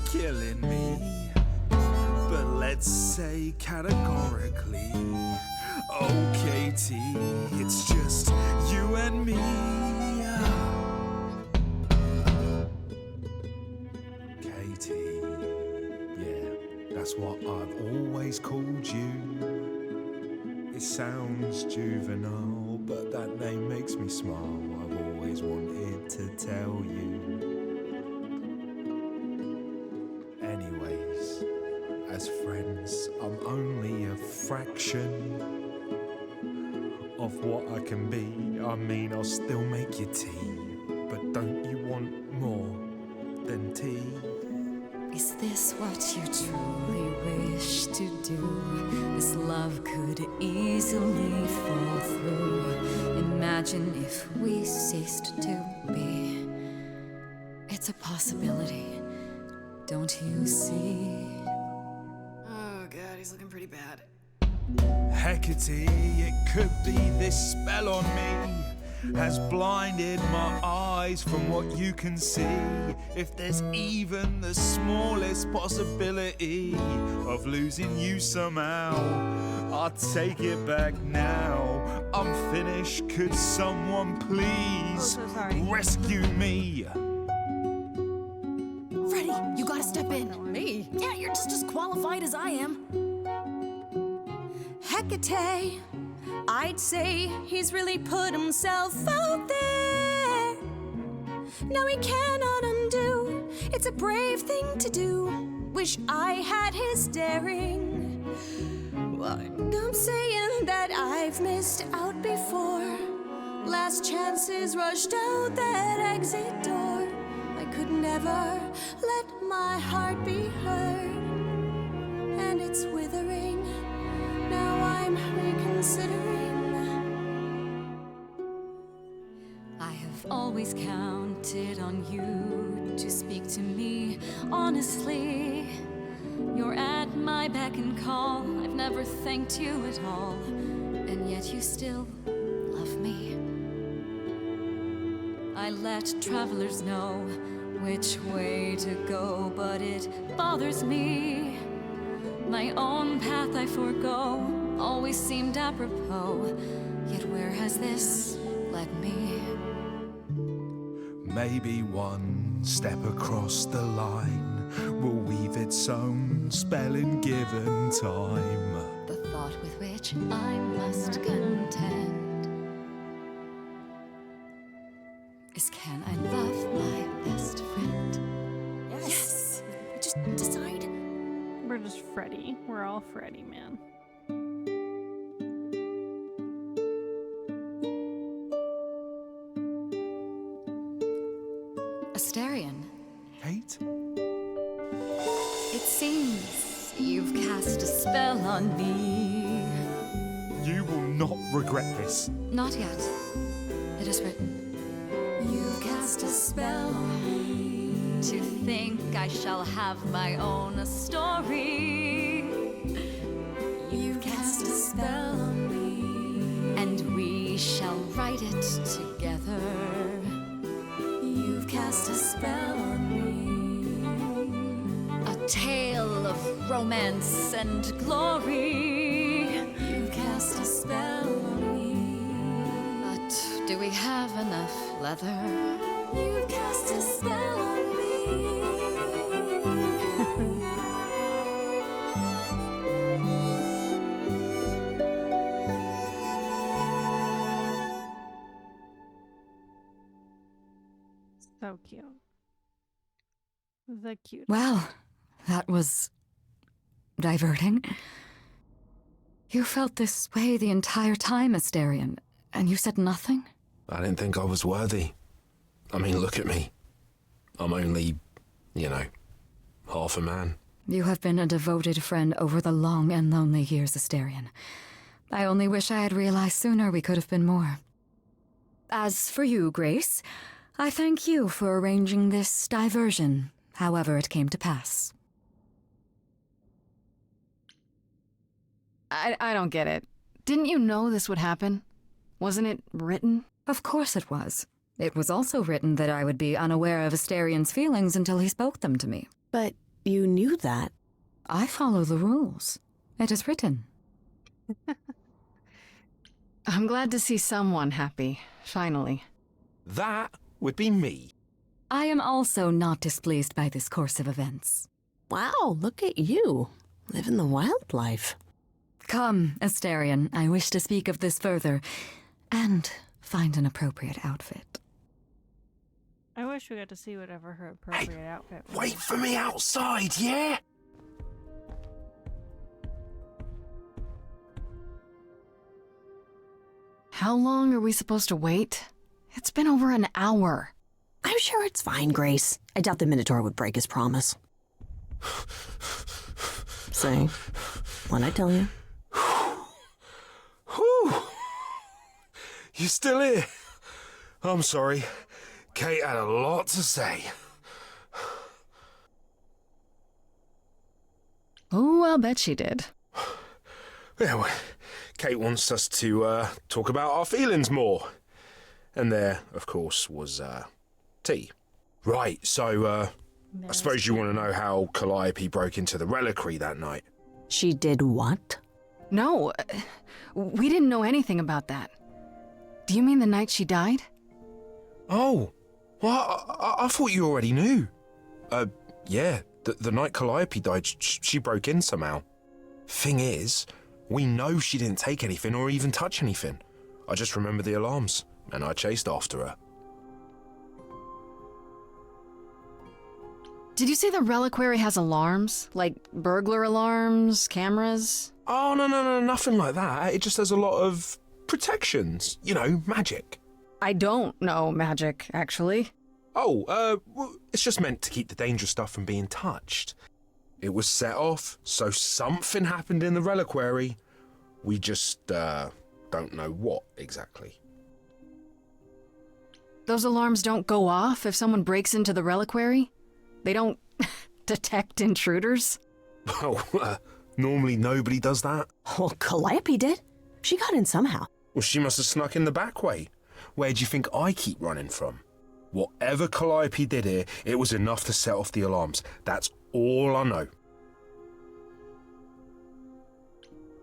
Speaker 17: killing me. But let's say categorically, oh, Katie, it's just you and me. Katie, yeah, that's what I've always called you. It sounds juvenile, but that name makes me smile. I've always wanted to tell you. Anyways, as friends, I'm only a fraction of what I can be. I mean, I'll still make you tea. but don't you want more than tea?
Speaker 20: Is this what you truly wish to do? This love could easily fall through. Imagine if we ceased to be. It's a possibility, don't you see?
Speaker 1: Oh god, he's looking pretty bad.
Speaker 17: Hecate, it could be this spell on me has blinded my eyes from what you can see. If there's even the smallest possibility of losing you somehow, I'll take it back now. I'm finished, could someone please rescue me?
Speaker 19: Freddy, you gotta step in. Me? Yeah, you're just as qualified as I am.
Speaker 12: Hecate, I'd say he's really put himself out there. Now he cannot undo, it's a brave thing to do. Wish I had his daring. I'm saying that I've missed out before. Last chances rushed out that exit door. I could never let my heart be heard, and it's withering. Now I'm reconsidering.
Speaker 20: I have always counted on you to speak to me honestly. You're at my beck and call. I've never thanked you at all, and yet you still love me. I let travelers know which way to go, but it bothers me. My own path I forego, always seemed apropos, yet where has this led me?
Speaker 17: Maybe one step across the line will weave its own spell in given time.
Speaker 20: The thought with which I must contend is, can I love my best friend?
Speaker 19: Yes! Just decide.
Speaker 2: We're just Freddy. We're all Freddy, man.
Speaker 20: Asterion.
Speaker 17: Kate?
Speaker 20: It seems you've cast a spell on me.
Speaker 17: You will not regret this.
Speaker 20: Not yet. It is written. You've cast a spell on me. To think I shall have my own story. You've cast a spell on me. And we shall write it together. You've cast a spell on me. A tale of romance and glory. You've cast a spell on me. But do we have enough leather? You've cast a spell on me.
Speaker 2: So cute. The cute.
Speaker 20: Well, that was diverting. You felt this way the entire time, Asterion, and you said nothing?
Speaker 13: I didn't think I was worthy. I mean, look at me. I'm only, half a man.
Speaker 20: You have been a devoted friend over the long and lonely years, Asterion. I only wish I had realized sooner we could have been more. As for you, Grace, I thank you for arranging this diversion, however it came to pass.
Speaker 1: I don't get it. Didn't you know this would happen? Wasn't it written?
Speaker 20: Of course it was. It was also written that I would be unaware of Asterion's feelings until he spoke them to me.
Speaker 18: But you knew that.
Speaker 20: I follow the rules. It is written.
Speaker 1: I'm glad to see someone happy, finally.
Speaker 19: That would be me.
Speaker 20: I am also not displeased by this course of events.
Speaker 18: Wow, look at you. Living the wildlife.
Speaker 20: Come, Asterion, I wish to speak of this further, and find an appropriate outfit.
Speaker 2: I wish we got to see whatever her appropriate outfit was.
Speaker 19: Wait for me outside, yeah?
Speaker 1: How long are we supposed to wait? It's been over an hour.
Speaker 12: I'm sure it's fine, Grace. I doubt the Minotaur would break his promise. Say, what'd I tell you?
Speaker 19: Whew. You still here? I'm sorry. Kate had a lot to say.
Speaker 1: Oh, I'll bet she did.
Speaker 19: Yeah, well, Kate wants us to talk about our feelings more. And there, of course, was tea. Right, so I suppose you want to know how Calliope broke into the reliquary that night.
Speaker 12: She did what?
Speaker 1: No, we didn't know anything about that. Do you mean the night she died?
Speaker 19: Oh, well, I thought you already knew. Yeah, the night Calliope died, she broke in somehow. Thing is, we know she didn't take anything or even touch anything. I just remember the alarms, and I chased after her.
Speaker 1: Did you say the reliquary has alarms? Like burglar alarms, cameras?
Speaker 19: Oh, no, nothing like that. It just has a lot of protections. You know, magic.
Speaker 1: I don't know magic, actually.
Speaker 19: Oh, well, it's just meant to keep the dangerous stuff from being touched. It was set off, so something happened in the reliquary. We just, don't know what exactly.
Speaker 1: Those alarms don't go off if someone breaks into the reliquary? They don't detect intruders?
Speaker 19: Well, normally nobody does that.
Speaker 12: Well, Calliope did. She got in somehow.
Speaker 19: Well, she must have snuck in the back way. Where do you think I keep running from? Whatever Calliope did here, it was enough to set off the alarms. That's all I know.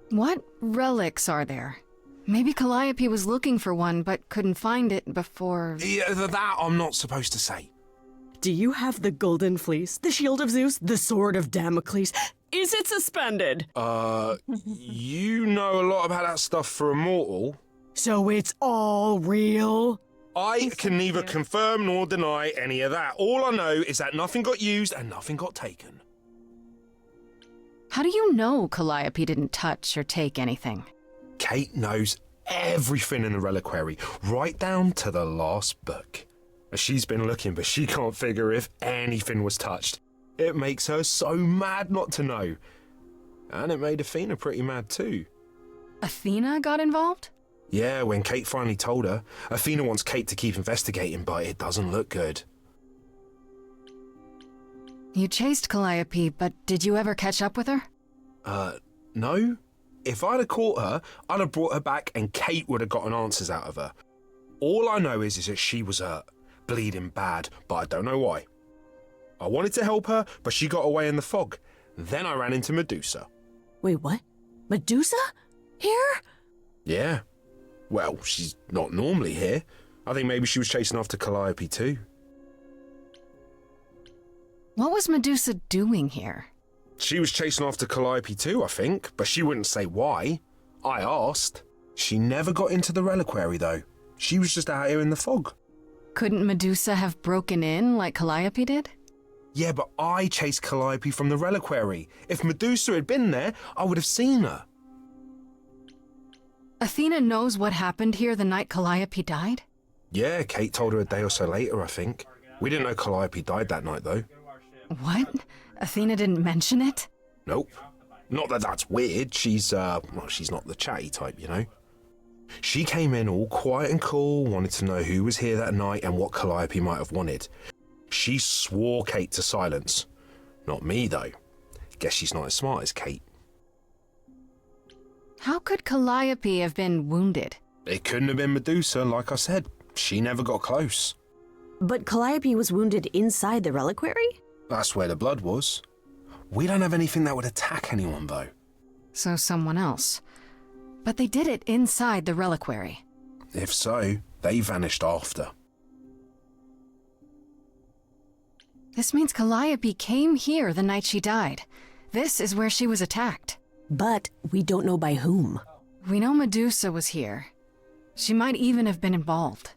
Speaker 1: What relics are there? Maybe Calliope was looking for one, but couldn't find it before...
Speaker 19: Yeah, that I'm not supposed to say.
Speaker 12: Do you have the golden fleece, the shield of Zeus, the sword of Damocles? Is it suspended?
Speaker 19: You know a lot about that stuff for a mortal.
Speaker 12: So it's all real?
Speaker 19: I can neither confirm nor deny any of that. All I know is that nothing got used and nothing got taken.
Speaker 1: How do you know Calliope didn't touch or take anything?
Speaker 19: Kate knows everything in the reliquary, right down to the last book. She's been looking, but she can't figure if anything was touched. It makes her so mad not to know. And it made Athena pretty mad too.
Speaker 1: Athena got involved?
Speaker 19: Yeah, when Kate finally told her, Athena wants Kate to keep investigating, but it doesn't look good.
Speaker 1: You chased Calliope, but did you ever catch up with her?
Speaker 19: No. If I'd have caught her, I'd have brought her back and Kate would have gotten answers out of her. All I know is that she was hurt, bleeding bad, but I don't know why. I wanted to help her, but she got away in the fog. Then I ran into Medusa.
Speaker 12: Wait, what? Medusa? Here?
Speaker 19: Yeah. Well, she's not normally here. I think maybe she was chasing after Calliope too.
Speaker 1: What was Medusa doing here?
Speaker 19: She was chasing after Calliope too, I think, but she wouldn't say why. I asked. She never got into the reliquary though. She was just out here in the fog.
Speaker 1: Couldn't Medusa have broken in like Calliope did?
Speaker 19: Yeah, but I chased Calliope from the reliquary. If Medusa had been there, I would have seen her.
Speaker 1: Athena knows what happened here the night Calliope died?
Speaker 19: Yeah, Kate told her a day or so later, I think. We didn't know Calliope died that night, though.
Speaker 1: What? Athena didn't mention it?
Speaker 19: Nope. Not that that's weird. She's not the chatty type, you know. She came in all quiet and cool, wanted to know who was here that night and what Calliope might have wanted. She swore Kate to silence. Not me, though. Guess she's not as smart as Kate.
Speaker 1: How could Calliope have been wounded?
Speaker 19: It couldn't have been Medusa, like I said. She never got close.
Speaker 12: But Calliope was wounded inside the reliquary?
Speaker 19: That's where the blood was. We don't have anything that would attack anyone, though.
Speaker 1: So someone else. But they did it inside the reliquary.
Speaker 19: If so, they vanished after.
Speaker 1: This means Calliope came here the night she died. This is where she was attacked.
Speaker 12: But we don't know by whom.
Speaker 1: We know Medusa was here. She might even have been involved.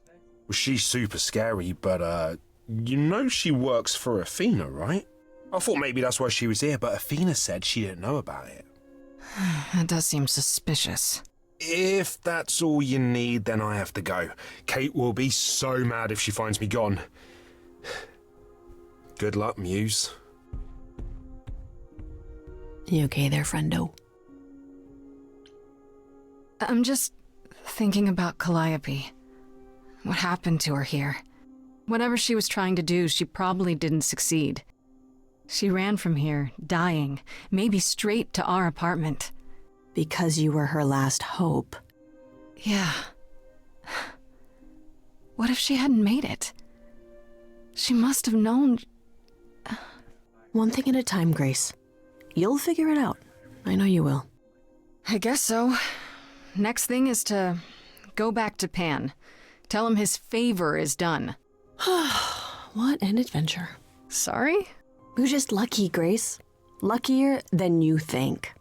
Speaker 19: Well, she's super scary, but, you know she works for Athena, right? I thought maybe that's why she was here, but Athena said she didn't know about it.
Speaker 1: That does seem suspicious.
Speaker 19: If that's all you need, then I have to go. Kate will be so mad if she finds me gone. Good luck, Muse.
Speaker 18: You okay there, friendo?
Speaker 1: I'm just thinking about Calliope. What happened to her here? Whatever she was trying to do, she probably didn't succeed. She ran from here, dying, maybe straight to our apartment.
Speaker 18: Because you were her last hope.
Speaker 1: Yeah. What if she hadn't made it? She must have known.
Speaker 18: One thing at a time, Grace. You'll figure it out. I know you will.
Speaker 1: I guess so. Next thing is to go back to Pan. Tell him his favor is done.
Speaker 18: What an adventure.
Speaker 1: Sorry?
Speaker 18: You're just lucky, Grace. Luckier than you think.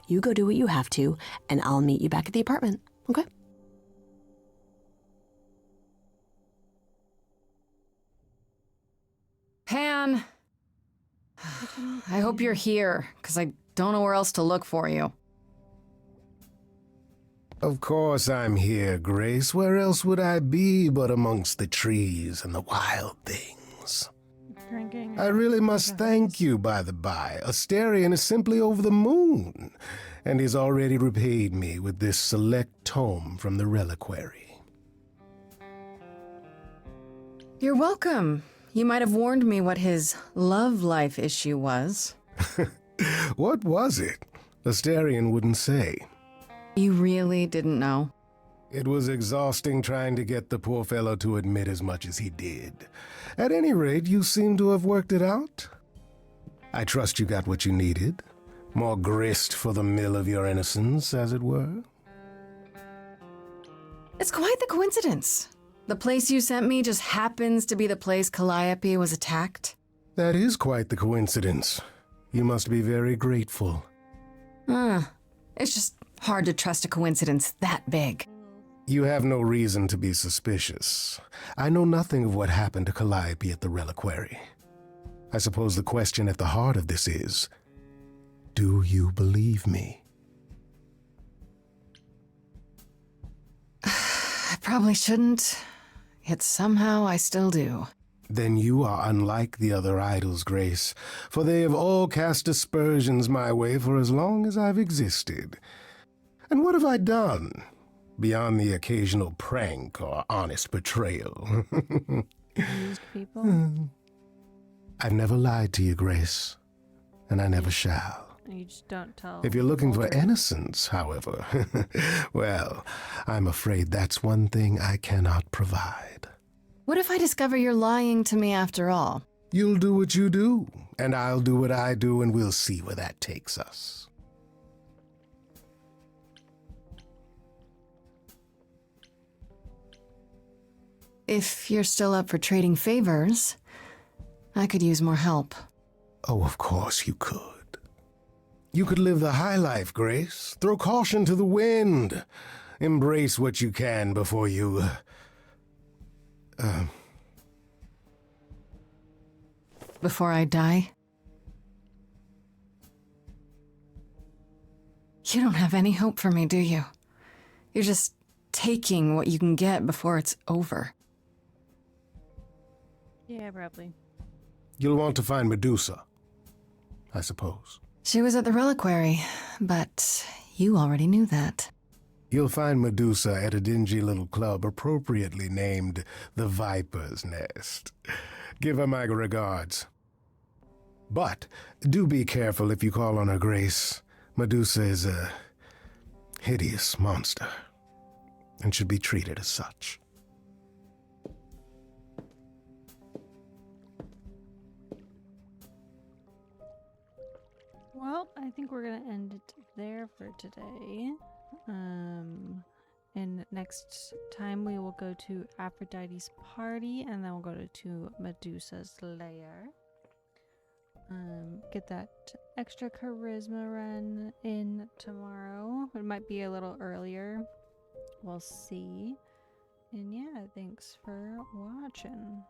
Speaker 18: You go do what you have to, and I'll meet you back at the apartment, okay?
Speaker 1: Pan! I hope you're here, because I don't know where else to look for you.
Speaker 10: Of course I'm here, Grace. Where else would I be but amongst the trees and the wild things?
Speaker 2: Drinking.
Speaker 10: I really must thank you, by the by. Asterion is simply over the moon, and he's already repaid me with this select tome from the reliquary.
Speaker 1: You're welcome. You might have warned me what his love life issue was.
Speaker 10: What was it? Asterion wouldn't say.
Speaker 1: You really didn't know?
Speaker 10: It was exhausting trying to get the poor fellow to admit as much as he did. At any rate, you seem to have worked it out. I trust you got what you needed. More grist for the mill of your innocence, as it were.
Speaker 1: It's quite the coincidence. The place you sent me just happens to be the place Calliope was attacked.
Speaker 10: That is quite the coincidence. You must be very grateful.
Speaker 1: It's just hard to trust a coincidence that big.
Speaker 10: You have no reason to be suspicious. I know nothing of what happened to Calliope at the reliquary. I suppose the question at the heart of this is, do you believe me?
Speaker 1: I probably shouldn't, yet somehow I still do.
Speaker 10: Then you are unlike the other idols, Grace, for they have all cast aspersions my way for as long as I've existed. And what have I done, beyond the occasional prank or honest betrayal?
Speaker 2: Used people?
Speaker 10: I've never lied to you, Grace, and I never shall.
Speaker 2: You just don't tell.
Speaker 10: If you're looking for innocence, however, well, I'm afraid that's one thing I cannot provide.
Speaker 1: What if I discover you're lying to me after all?
Speaker 10: You'll do what you do, and I'll do what I do, and we'll see where that takes us.
Speaker 1: If you're still up for trading favors, I could use more help.
Speaker 10: Oh, of course you could. You could live the high life, Grace. Throw caution to the wind. Embrace what you can before you...
Speaker 1: Before I die? You don't have any hope for me, do you? You're just taking what you can get before it's over.
Speaker 2: Yeah, probably.
Speaker 10: You'll want to find Medusa, I suppose.
Speaker 1: She was at the reliquary, but you already knew that.
Speaker 10: You'll find Medusa at a dingy little club appropriately named the Viper's Nest. Give her my regards. But do be careful if you call on her, Grace. Medusa is a hideous monster and should be treated as such.
Speaker 2: Well, I think we're gonna end it there for today. And next time we will go to Aphrodite's party, and then we'll go to Medusa's lair. Get that extra charisma run in tomorrow. It might be a little earlier. We'll see. And yeah, thanks for watching.